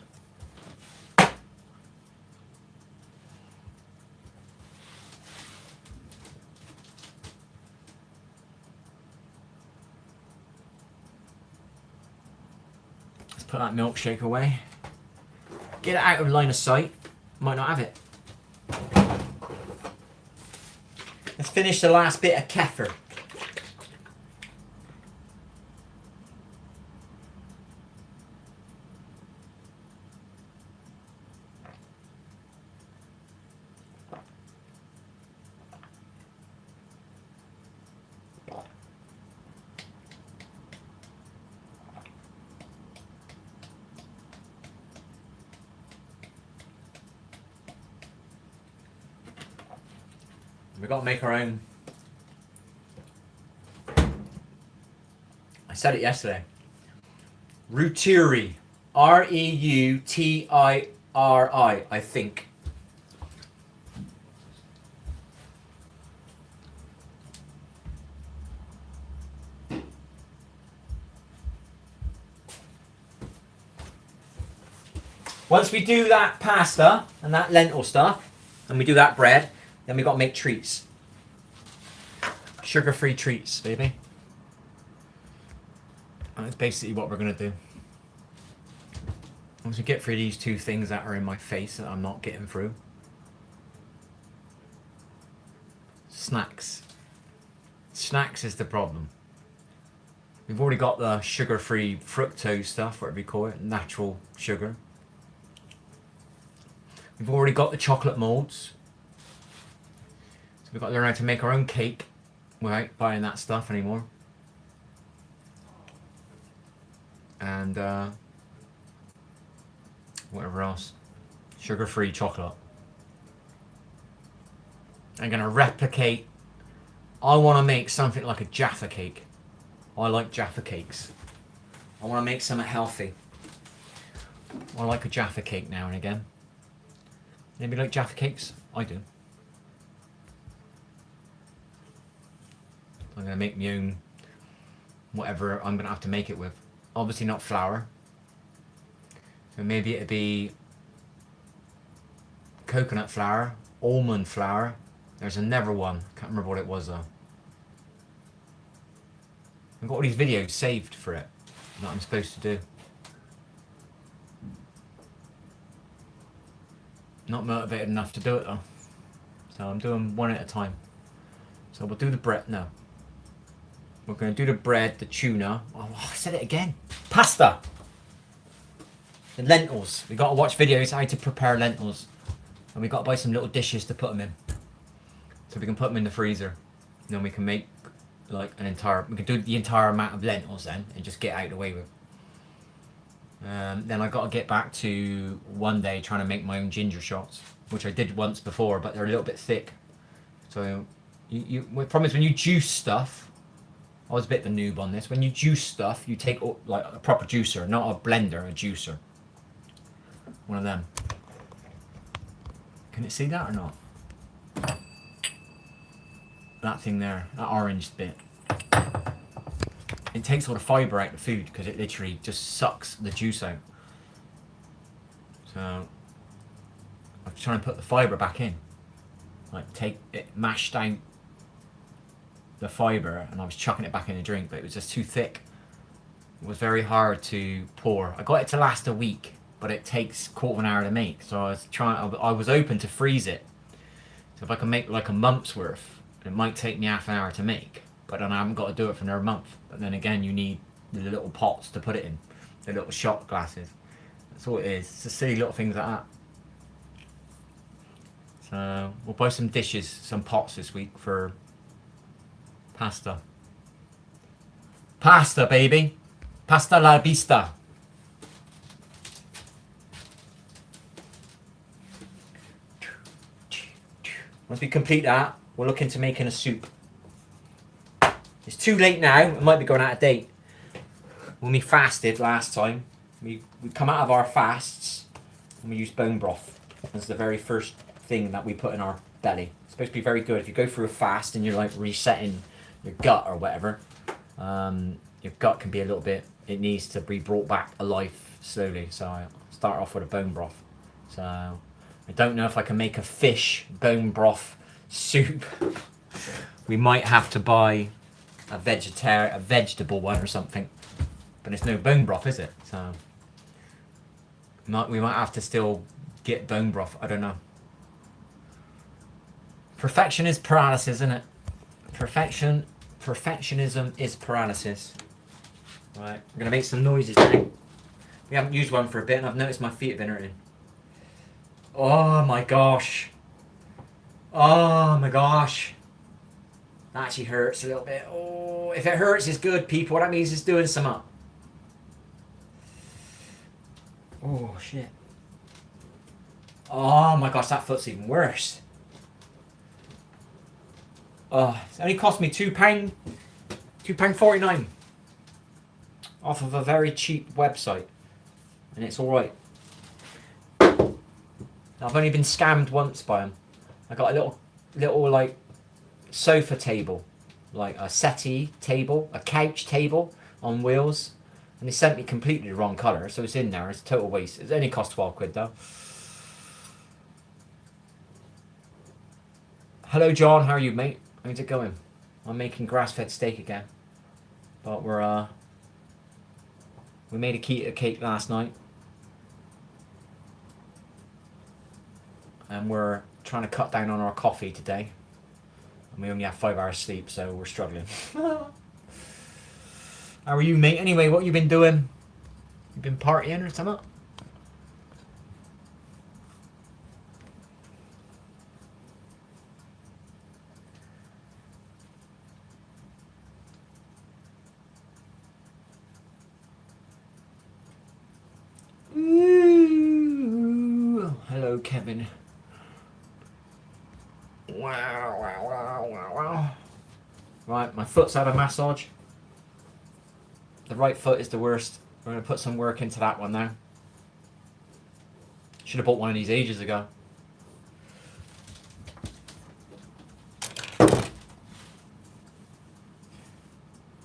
Let's put that milkshake away. Get it out of line of sight. Might not have it. Let's finish the last bit of kefir. We've got to make our own. I said it yesterday. Reuteri. Reutiri, I think. Once we do that pasta and that lentil stuff, and we do that bread, then we got to make treats. Sugar-free treats, baby. And that's basically what we're going to do. Once we get through these two things that are in my face that I'm not getting through. Snacks. Snacks is the problem. We've already got the sugar-free fructose stuff, whatever you call it, natural sugar. We've already got the chocolate molds. So we've got to learn how to make our own cake without buying that stuff anymore. And whatever else. Sugar-free chocolate. I'm going to replicate. I want to make something like a Jaffa cake. I like Jaffa cakes. I want to make something healthy. I like a Jaffa cake now and again. Anybody like Jaffa cakes? I do. I'm going to make my own whatever I'm going to have to make it with. Obviously not flour. So maybe it'd be coconut flour, almond flour. There's another one. Can't remember what it was though. I've got all these videos saved for it that I'm supposed to do. Not motivated enough to do it though. So I'm doing one at a time. So we'll do the bread now. We're going to do the bread, the tuna. Oh, I said it again. Pasta. The lentils. We got to watch videos how to prepare lentils. And we got to buy some little dishes to put them in. So we can put them in the freezer. And then we can make like an entire, we can do the entire amount of lentils then and just get out of the way with. Then I got to get back to one day trying to make my own ginger shots, which I did once before, but they're a little bit thick. So the problem is when you juice stuff, I was a bit of a noob on this. When you juice stuff, you take like a proper juicer, not a blender, a juicer. One of them. Can it see that or not? That thing there, that orange bit. It takes all the fibre out of the food because it literally just sucks the juice out. So I'm trying to put the fibre back in. Like take it, mashed out the fibre, and I was chucking it back in the drink, but it was just too thick. It was very hard to pour. I got it to last a week, but it takes quarter of an hour to make. So I was open to freeze it. So if I can make like a month's worth, it might take me half an hour to make, but then I haven't got to do it for another month. But then again, you need the little pots to put it in, the little shot glasses. That's all it is. It's just silly little things like that. So we'll buy some dishes, some pots this week for pasta. Pasta, baby. Pasta la vista. Once we complete that, we're looking to making a soup. It's too late now. It might be going out of date. When we fasted last time, we come out of our fasts and we used bone broth as the very first thing that we put in our belly. It's supposed to be very good. If you go through a fast and you're like resetting your gut or whatever, your gut can be a little bit, it needs to be brought back alive slowly. So I start off with a bone broth. So I don't know if I can make a fish bone broth soup. We might have to buy a vegetable one or something. But it's no bone broth, is it? So we might have to still get bone broth. I don't know. Perfection is paralysis, isn't it? Perfectionism is paralysis. Right, I'm gonna make some noises now. We haven't used one for a bit, and I've noticed my feet have been hurting. Oh my gosh. Oh my gosh. That actually hurts a little bit. Oh, if it hurts, it's good, people. That means it's doing something. Oh shit. Oh my gosh, that foot's even worse. Oh, it's only cost me £2.49 off of a very cheap website, and it's all right. I've only been scammed once by them. I got a little like sofa table, like a settee table, a couch table on wheels, and they sent me completely the wrong colour, so it's in there. It's a total waste. It only cost 12 quid though. Hello John, how are you, mate? How's it going? I'm making grass-fed steak again, but we made a keto cake last night, and we're trying to cut down on our coffee today, and we only have 5 hours sleep, so we're struggling. How are you, mate? Anyway, what you been doing? You been partying or something? Ooh. Hello, Kevin. Wow. Right, my foot's had a massage. The right foot is the worst. We're going to put some work into that one now. Should have bought one of these ages ago.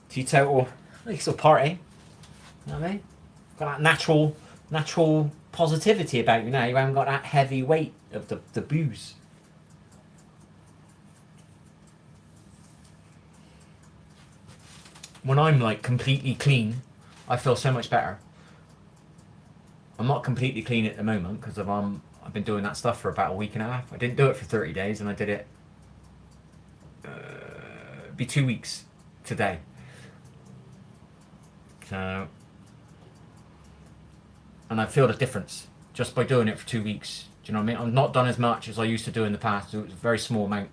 Teetotal. It's a party. You know what I mean? Got that natural positivity about you now. You haven't got that heavy weight of the booze. When I'm like completely clean, I feel so much better. I'm not completely clean at the moment because I've been doing that stuff for about a week and a half. I didn't do it for 30 days, and I did it be 2 weeks today. So, and I feel the difference just by doing it for 2 weeks. Do you know what I mean? I've not done as much as I used to do in the past. It was a very small amount.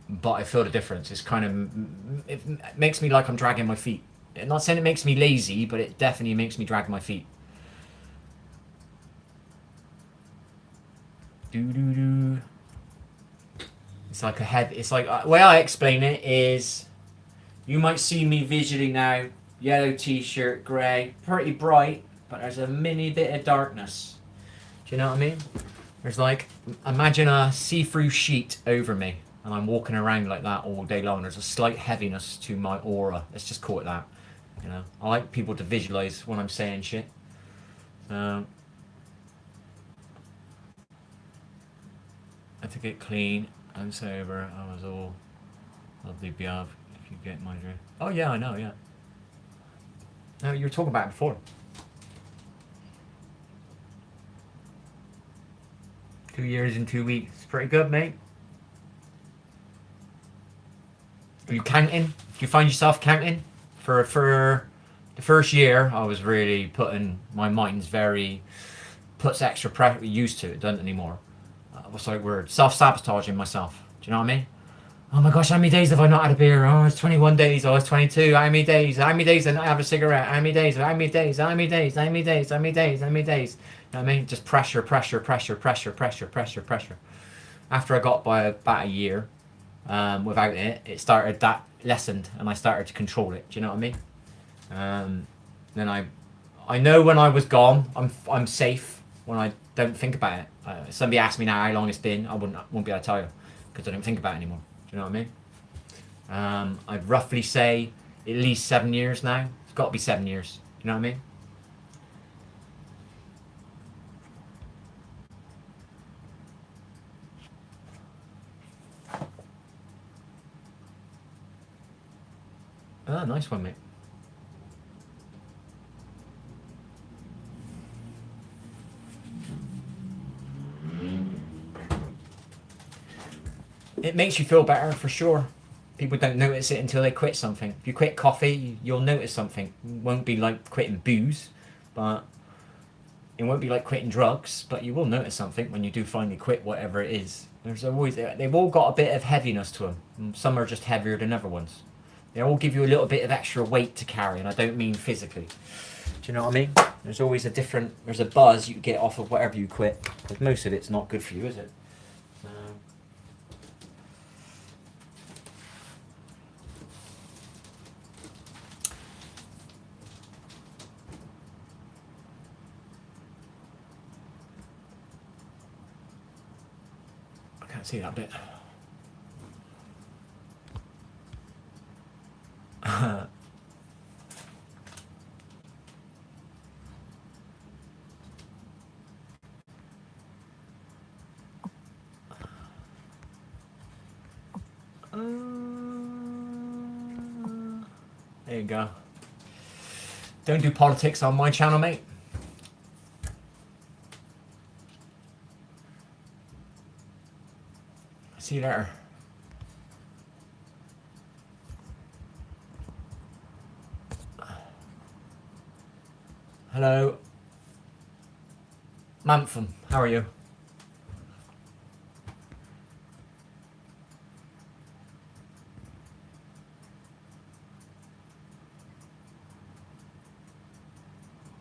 But I feel the difference. It's kind of, it makes me like I'm dragging my feet. I'm not saying it makes me lazy, but it definitely makes me drag my feet. It's like a head. It's like the way I explain it is, you might see me visually now. Yellow t-shirt, grey, pretty bright, but there's a mini bit of darkness. Do you know what I mean? There's like, imagine a see-through sheet over me, and I'm walking around like that all day long. There's a slight heaviness to my aura. Let's just call it that. You know, I like people to visualize when I'm saying shit. I had to get clean and sober. I was all lovely beov, if you get my drift. Oh yeah, I know, yeah. No, you were talking about it before. 2 years and 2 weeks. Pretty good, mate. Are you counting? Do you find yourself counting? For the first year, I was really my mind's puts extra pressure, used to it, doesn't anymore. What's the right word? Self-sabotaging myself. Do you know what I mean? Oh my gosh, how many days have I not had a beer? Oh, it's 21 days. Oh, it's 22. How many days? How many days did I not have a cigarette? How many days? How many days? How many days? How many days? How many days? How many days? You know what I mean? Just pressure, pressure, pressure, pressure, pressure, pressure, pressure. After I got by about a year without it, it started that lessened, and I started to control it. Do you know what I mean? Then I know when I was gone, I'm safe when I don't think about it. Somebody asked me now how long it's been, I won't be able to tell you because I don't think about it anymore. Do you know what I mean? I'd roughly say at least 7 years now. It's got to be 7 years. You know what I mean? Ah, nice one, mate. It makes you feel better for sure. People don't notice it until they quit something. If you quit coffee, you'll notice something. It won't be like quitting booze, but it won't be like quitting drugs, but you will notice something when you do finally quit whatever it is. There's always, they've all got a bit of heaviness to them. Some are just heavier than other ones. They all give you a little bit of extra weight to carry, and I don't mean physically. Do you know what I mean? There's always there's a buzz you get off of whatever you quit. Because most of it's not good for you, is it? I can't see that bit. There you go. Don't do politics on my channel, mate. See you later. Hello. Mantham, how are you?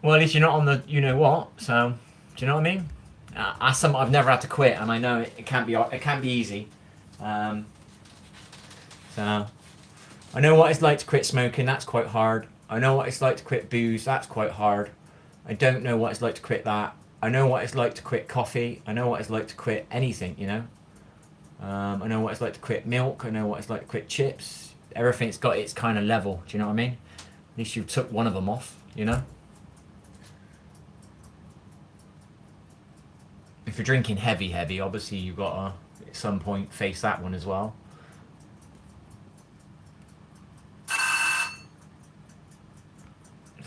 Well, at least you're not on the you know what, so do you know what I mean? That's something I've never had to quit, and I know it can't be easy. Um, so I know what it's like to quit smoking. That's quite hard. I know what it's like to quit booze. That's quite hard. I don't know what it's like to quit that. I know what it's like to quit coffee. I know what it's like to quit anything. You know. I know what it's like to quit milk. I know what it's like to quit chips. Everything's got its kind of level. Do you know what I mean? At least you took one of them off. You know. If you're drinking heavy, obviously you've got to at some point face that one as well.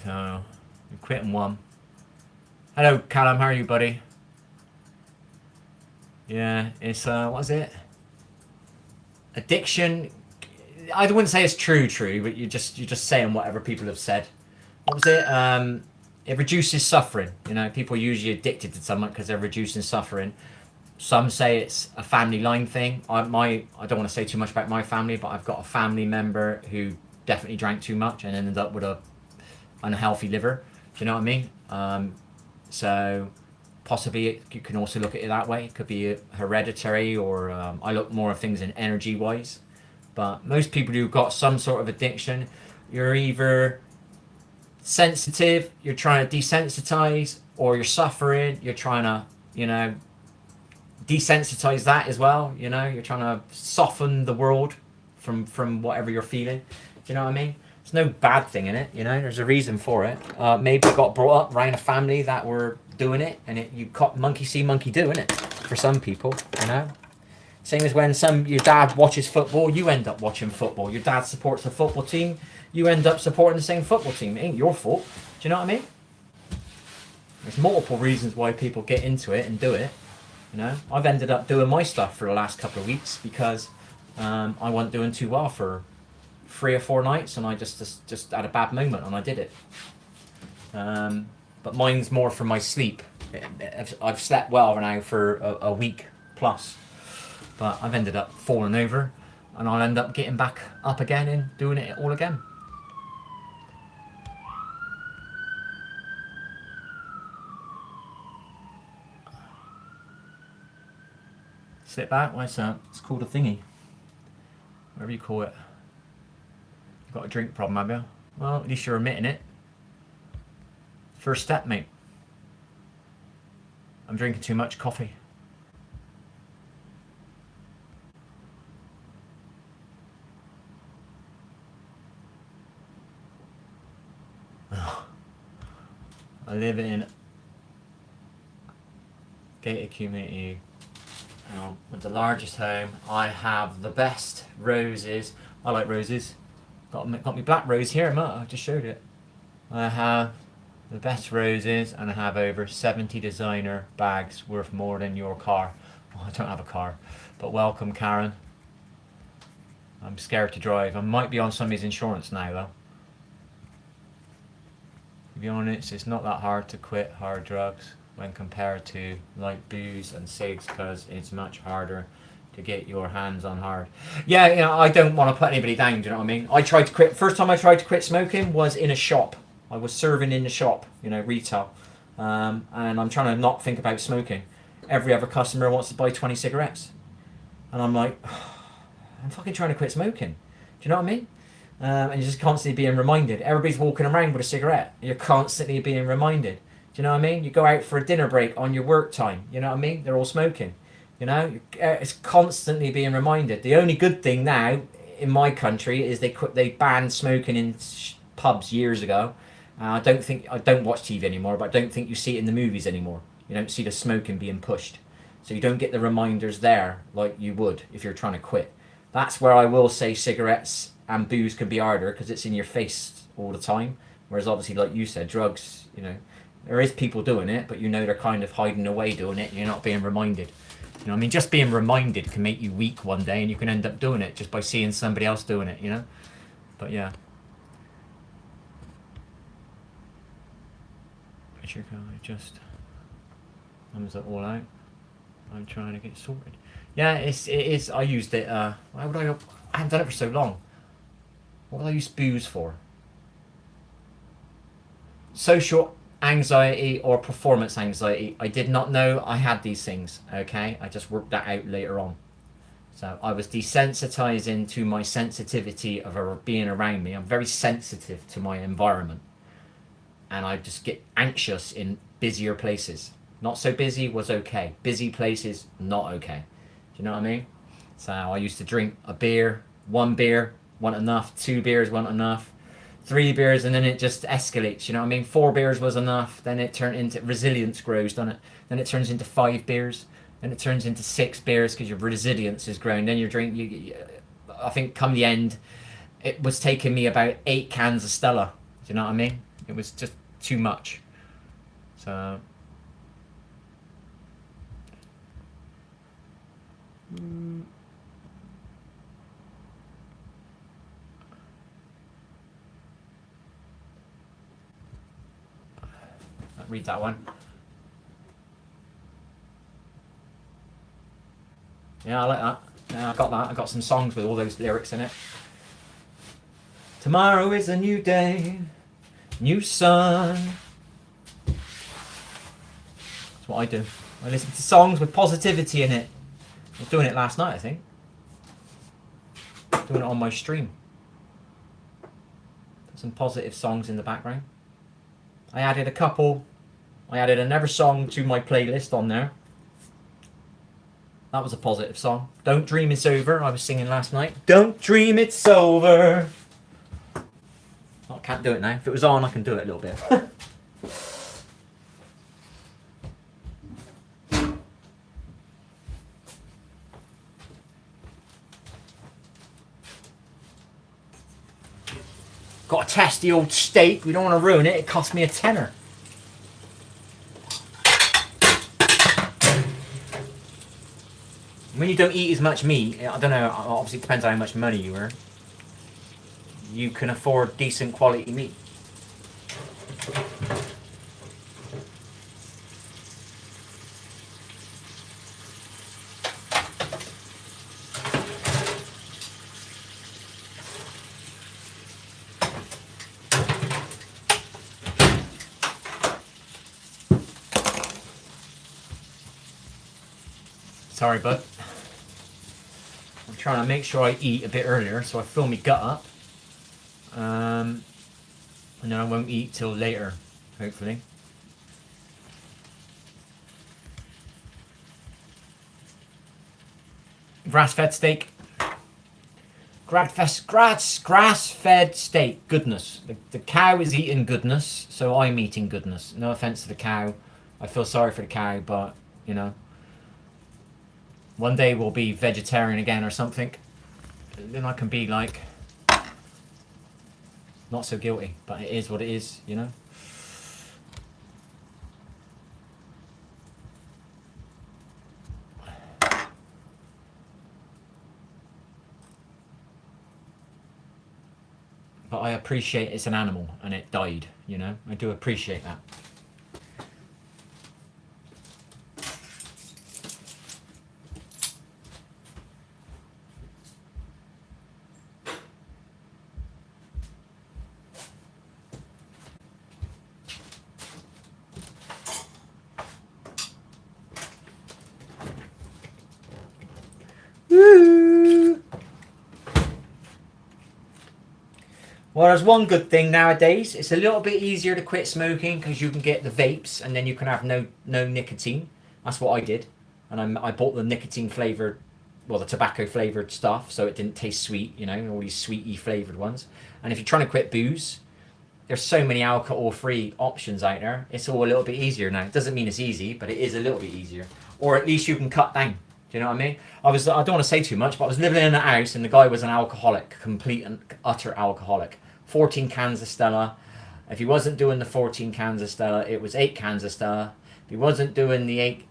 So you're quitting one. Hello, Callum. How are you, buddy? Yeah, it's what is it? Addiction. I wouldn't say it's true, but you're just saying whatever people have said. What was it? It reduces suffering. You know, people are usually addicted to something because they're reducing suffering. Some say it's a family line thing. I don't want to say too much about my family, but I've got a family member who definitely drank too much and ended up with a unhealthy liver. Do you know what I mean? So possibly you can also look at it that way. It could be hereditary, or I look more at things in energy wise. But most people who've got some sort of addiction, you're either sensitive, you're trying to desensitize, or you're suffering, you're trying to, desensitize that as well. You're trying to soften the world from whatever you're feeling. Do you know what I mean? There's no bad thing in it. There's a reason for it. Maybe you got brought up around a family that were doing it, and you caught monkey see monkey do, innit? For some people. Same as when your dad watches football, you end up watching football. Your dad supports a football team, you end up supporting the same football team. It ain't your fault. Do you know what I mean? There's multiple reasons why people get into it and do it. I've ended up doing my stuff for the last couple of weeks because I wasn't doing too well for 3 or 4 nights, and I just had a bad moment and I did it. But mine's more for my sleep. I've slept well now for a week plus, but I've ended up falling over. and I'll end up getting back up again and doing it all again. Sit back, what's that? It's called a thingy. Whatever you call it. You've got a drink problem, have you? Well, at least you're admitting it. First step, mate. I'm drinking too much coffee. I live in gated community with the largest home. I have the best roses. I like roses. Got me black rose here, I just showed it. I have the best roses, and I have over 70 designer bags worth more than your car. Well, I don't have a car, but welcome, Karen. I'm scared to drive. I might be on somebody's insurance now, though. To be honest, it's not that hard to quit hard drugs when compared to like booze and cigs, because it's much harder to get your hands on hard. Yeah, you know, I don't want to put anybody down, do you know what I mean? I tried to quit, first time I tried to quit smoking was in a shop. I was serving in the shop, you know, retail. And I'm trying to not think about smoking. Every other customer wants to buy 20 cigarettes. And I'm like, I'm fucking trying to quit smoking. Do you know what I mean? And you're just constantly being reminded. Everybody's walking around with a cigarette. You're constantly being reminded. Do you know what I mean? You go out for a dinner break on your work time. You know what I mean? They're all smoking. You know, it's constantly being reminded. The only good thing now in my country is they banned smoking in pubs years ago. I don't watch TV anymore, but I don't think you see it in the movies anymore. You don't see the smoking being pushed. So you don't get the reminders there like you would if you're trying to quit. That's where I will say cigarettes and booze can be harder, because it's in your face all the time. Whereas obviously, like you said, drugs, you know, there is people doing it, but you know they're kind of hiding away doing it and you're not being reminded. You know what I mean? Just being reminded can make you weak one day, and you can end up doing it just by seeing somebody else doing it, you know? But yeah. I just thumbs it all out. I'm trying to get sorted. Yeah, it is. I used it. Why would I haven't done it for so long. What would I use booze for? Social anxiety or performance anxiety. I did not know I had these things. Okay, I just worked that out later on. So I was desensitizing to my sensitivity of being around me. I'm very sensitive to my environment. And I just get anxious in busier places. Not so busy was okay. Busy places, not okay. Do you know what I mean? So I used to drink a beer, one beer, wasn't enough, 2 beers, wasn't enough, 3 beers, and then it just escalates. You know what I mean? 4 beers was enough, then it turned into, resilience grows, doesn't it? Then it turns into 5 beers, then it turns into 6 beers because your resilience is growing. Then you're drinking, I think come the end, it was taking me about 8 cans of Stella. Do you know what I mean? It was just too much. So read that one. Yeah, I like that. Yeah, I got that. I got some songs with all those lyrics in it. Tomorrow is a new day, new sun. That's what I do. I listen to songs with positivity in it. I was doing it last night, I think. Doing it on my stream. Put some positive songs in the background. I added another song to my playlist on there. That was a positive song. Don't Dream It's Over, I was singing last night. Don't dream it's over. I can't do it now. If it was on, I can do it a little bit. Got to test the old steak. We don't want to ruin it. It cost me a tenner. When you don't eat as much meat, I don't know, obviously it depends on how much money you earn. You can afford decent quality meat. Sorry, bud. I'm trying to make sure I eat a bit earlier so I fill my gut up. And then I won't eat till later, hopefully. Grass-fed steak. Grass-fed steak. Goodness. The cow is eating goodness, so I'm eating goodness. No offense to the cow. I feel sorry for the cow, but, you know. One day we'll be vegetarian again or something. Then I can be like, not so guilty, but it is what it is, you know. But I appreciate it's an animal and it died, you know. I do appreciate that. Well, there's one good thing nowadays. It's a little bit easier to quit smoking because you can get the vapes and then you can have no nicotine. That's what I did. And I bought the nicotine flavored, well, the tobacco flavored stuff, so it didn't taste sweet, you know, all these sweety flavored ones. And if you're trying to quit booze, there's so many alcohol-free options out there. It's all a little bit easier now. It doesn't mean it's easy, but it is a little bit easier. Or at least you can cut down. Do you know what I mean? I don't want to say too much, but I was living in a house and the guy was an alcoholic, complete and utter alcoholic. 14 cans of Stella. If he wasn't doing the 14 cans of Stella, it was 8 cans of Stella. If he wasn't doing the 8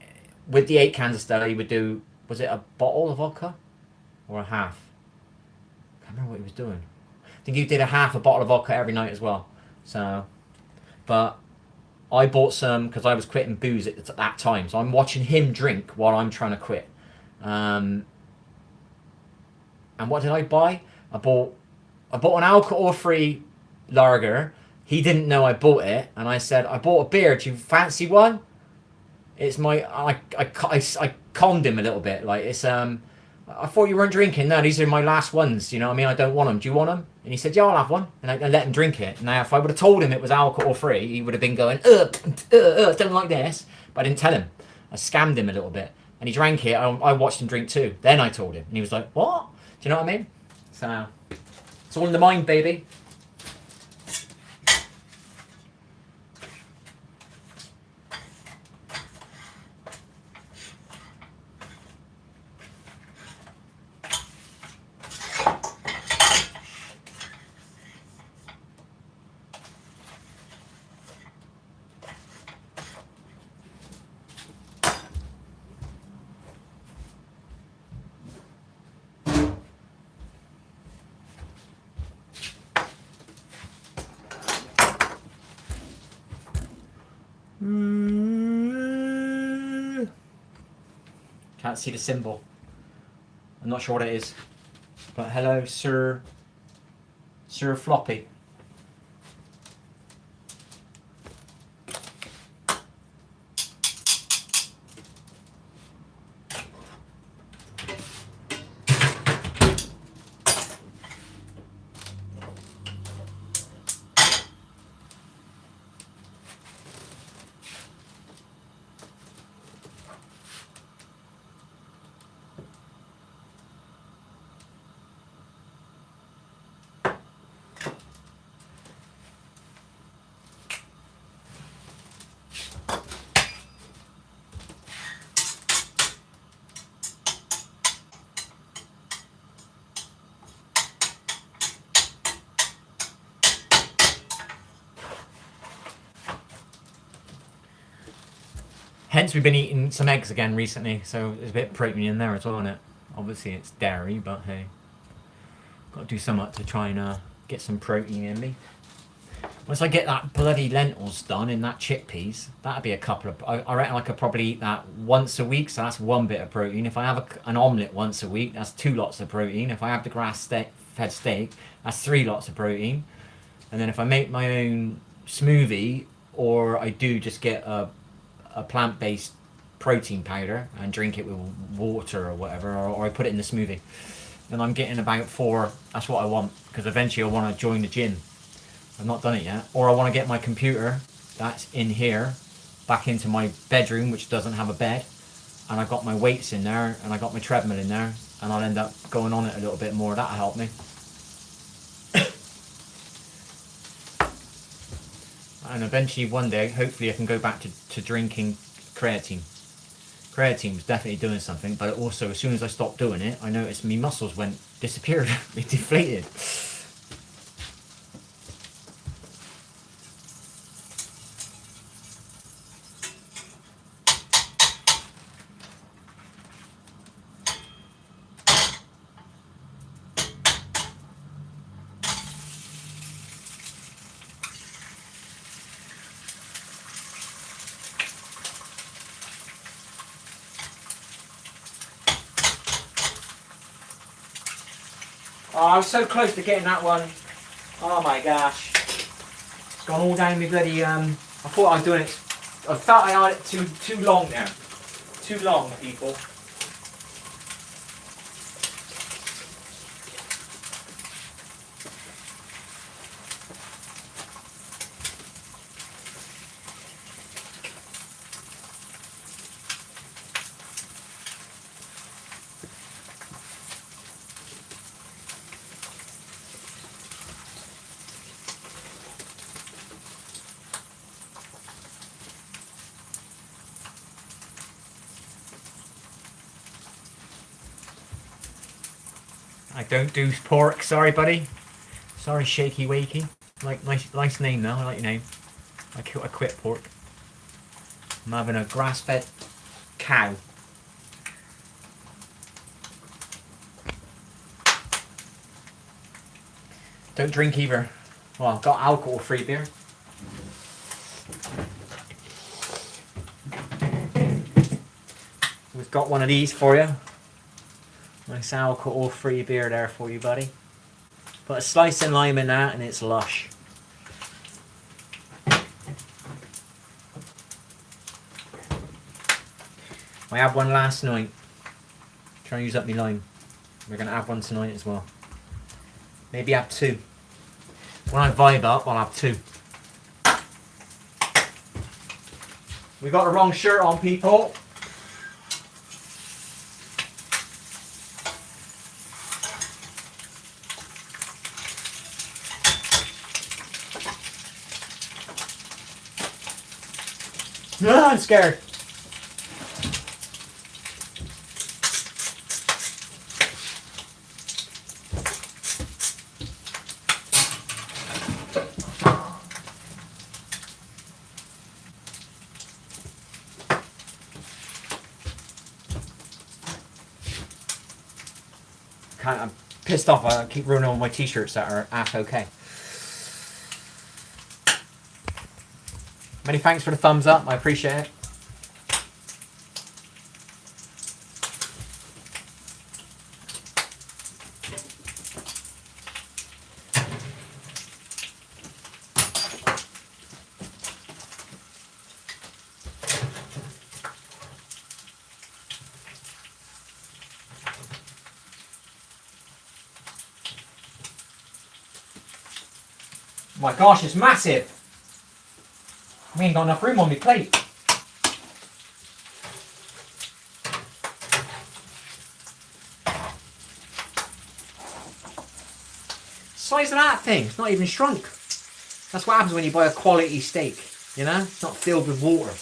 cans of Stella, he would do, was it a bottle of vodka or a half? I can't remember what he was doing. I think he did a half a bottle of vodka every night as well. So, but I bought some because I was quitting booze at that time. So I'm watching him drink while I'm trying to quit. And what did I buy? I bought an alcohol-free lager. He didn't know I bought it, and I said, I bought a beer. Do you fancy one? It's my... I conned him a little bit. Like, it's... I thought you weren't drinking. No, these are my last ones. You know what I mean? I don't want them. Do you want them? And he said, yeah, I'll have one. And I let him drink it. Now, if I would have told him it was alcohol-free, he would have been going, don't like this. But I didn't tell him. I scammed him a little bit. And he drank it. I watched him drink too. Then I told him. And he was like, what? Do you know what I mean? So... it's all in the mind, baby. Can't see the symbol. I'm not sure what it is. But hello, Sir Floppy. Hence, we've been eating some eggs again recently, so there's a bit of protein in there as well, isn't it? Obviously, it's dairy, but hey, got to do something to try and get some protein in me. Once I get that bloody lentils done in that chickpeas, that'd be a couple of... I reckon I could probably eat that once a week, so that's one bit of protein. If I have an omelette once a week, that's 2 lots of protein. If I have the grass-fed steak, that's 3 lots of protein. And then if I make my own smoothie, or I do just get a plant-based protein powder and drink it with water or whatever, or I put it in the smoothie. And I'm getting about 4. That's what I want, because eventually I want to join the gym. I've not done it yet. Or I want to get my computer that's in here back into my bedroom, which doesn't have a bed, and I've got my weights in there, and I got my treadmill in there, and I'll end up going on it a little bit more. That'll help me. And eventually one day, hopefully I can go back to drinking creatine. Creatine was definitely doing something, but also as soon as I stopped doing it, I noticed my muscles disappeared. They deflated. Oh, I was so close to getting that one. Oh my gosh. It's gone all down me bloody, I thought I was doing it, I felt I had it too long now. Too long, people. I don't do pork, sorry buddy. Sorry Shaky Wakey. Nice name though, I like your name. I quit pork. I'm having a grass-fed cow. Don't drink either. Well, I've got alcohol-free beer. We've got one of these for you. Nice alcohol-free beer there for you, buddy. Put a slice of lime in that and it's lush. I had one last night. Trying to use up my lime. We're going to have one tonight as well. Maybe have 2. When I vibe up, I'll have 2. We got the wrong shirt on, people. No, I'm scared. I'm pissed off. I keep ruining all my t-shirts that are half okay. Many thanks for the thumbs up. I appreciate it. My gosh, it's massive. We ain't got enough room on my plate. Size of that thing, it's not even shrunk. That's what happens when you buy a quality steak, you know? It's not filled with water.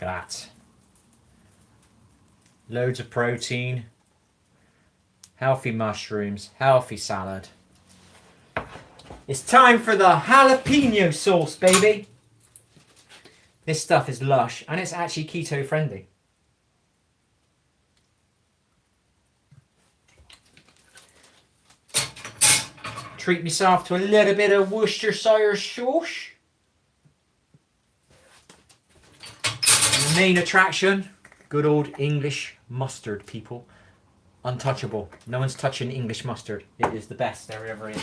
that. Loads of protein. Healthy mushrooms. Healthy salad. It's time for the jalapeno sauce, baby. This stuff is lush and it's actually keto friendly. Treat myself to a little bit of Worcestershire sauce. And the main attraction, good old English mustard, people. Untouchable. No one's touching English mustard. It is the best there ever is.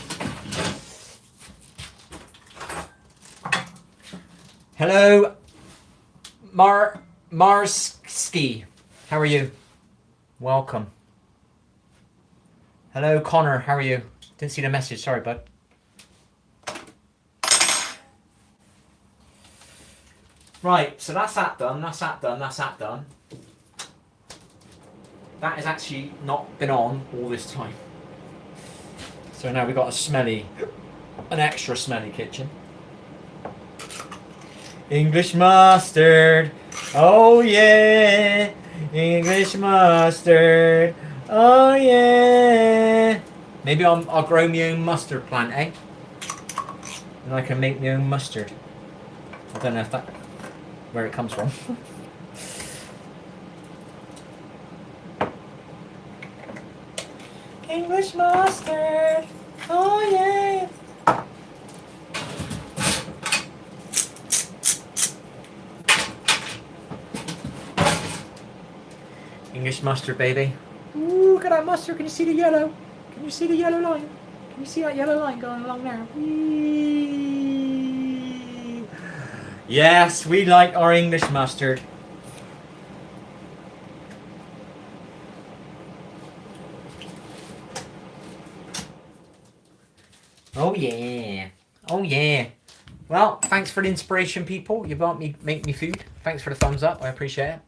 Hello, Marski. How are you? Welcome. Hello, Connor. How are you? Didn't see the message. Sorry, bud. Right, so that's that done. That's that done. That's that done. That has actually not been on all this time. So now we've got an extra smelly kitchen. English mustard, oh yeah. English mustard, oh yeah. Maybe I'll grow my own mustard plant, eh? And I can make my own mustard. I don't know if that where it comes from. English mustard, oh yeah. English mustard, baby. Ooh, look at that mustard. Can you see the yellow? Can you see the yellow line? Can you see that yellow line going along there? Whee! Yes, we like our English mustard. Oh yeah. Oh yeah. Well, thanks for the inspiration, people. You helped me make me food. Thanks for the thumbs up. I appreciate it.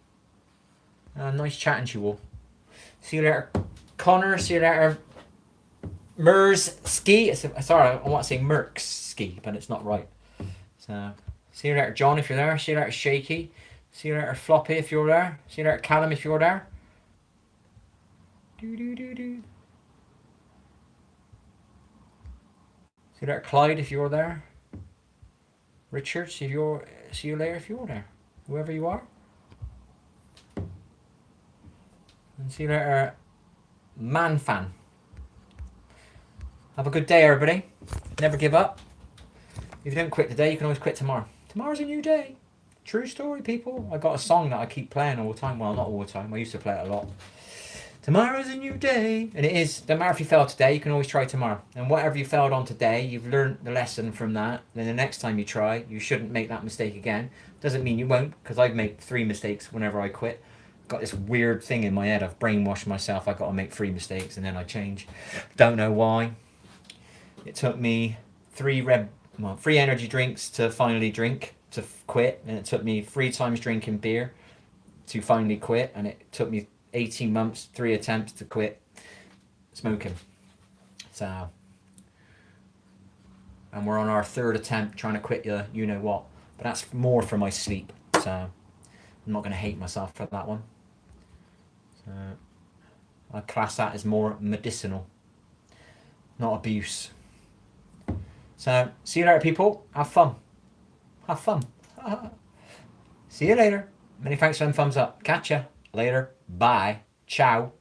Nice chatting to you all. See you later, Connor. See you later, Mers Ski. Sorry, I want to say Mercs Ski, but it's not right. So, see you later, John, if you're there. See you later, Shaky. See you later, Floppy, if you're there. See you later, Callum, if you're there. See you later, Clyde, if you're there. Richard, see you later if you're there. Whoever you are. And see you later, Man-Fan. Have a good day, everybody. Never give up. If you don't quit today, you can always quit tomorrow. Tomorrow's a new day. True story, people. I got a song that I keep playing all the time. Well, not all the time. I used to play it a lot. Tomorrow's a new day. And it is. No matter if you fail today, you can always try tomorrow. And whatever you failed on today, you've learned the lesson from that. Then the next time you try, you shouldn't make that mistake again. Doesn't mean you won't, because I've made 3 mistakes whenever I quit. Got this weird thing in my head. I've brainwashed myself. I got to make 3 mistakes and then I change. Don't know why. It took me 3 energy drinks to finally drink, to quit. And it took me 3 times drinking beer to finally quit. And it took me 18 months, 3 attempts to quit smoking. So, and we're on our 3rd attempt trying to quit you know what. But that's more for my sleep. So I'm not going to hate myself for that one. So I class that as more medicinal, not abuse. So see you later, people. Have fun. Have fun. See you later. Many thanks for them thumbs up. Catch ya later. Bye. Ciao.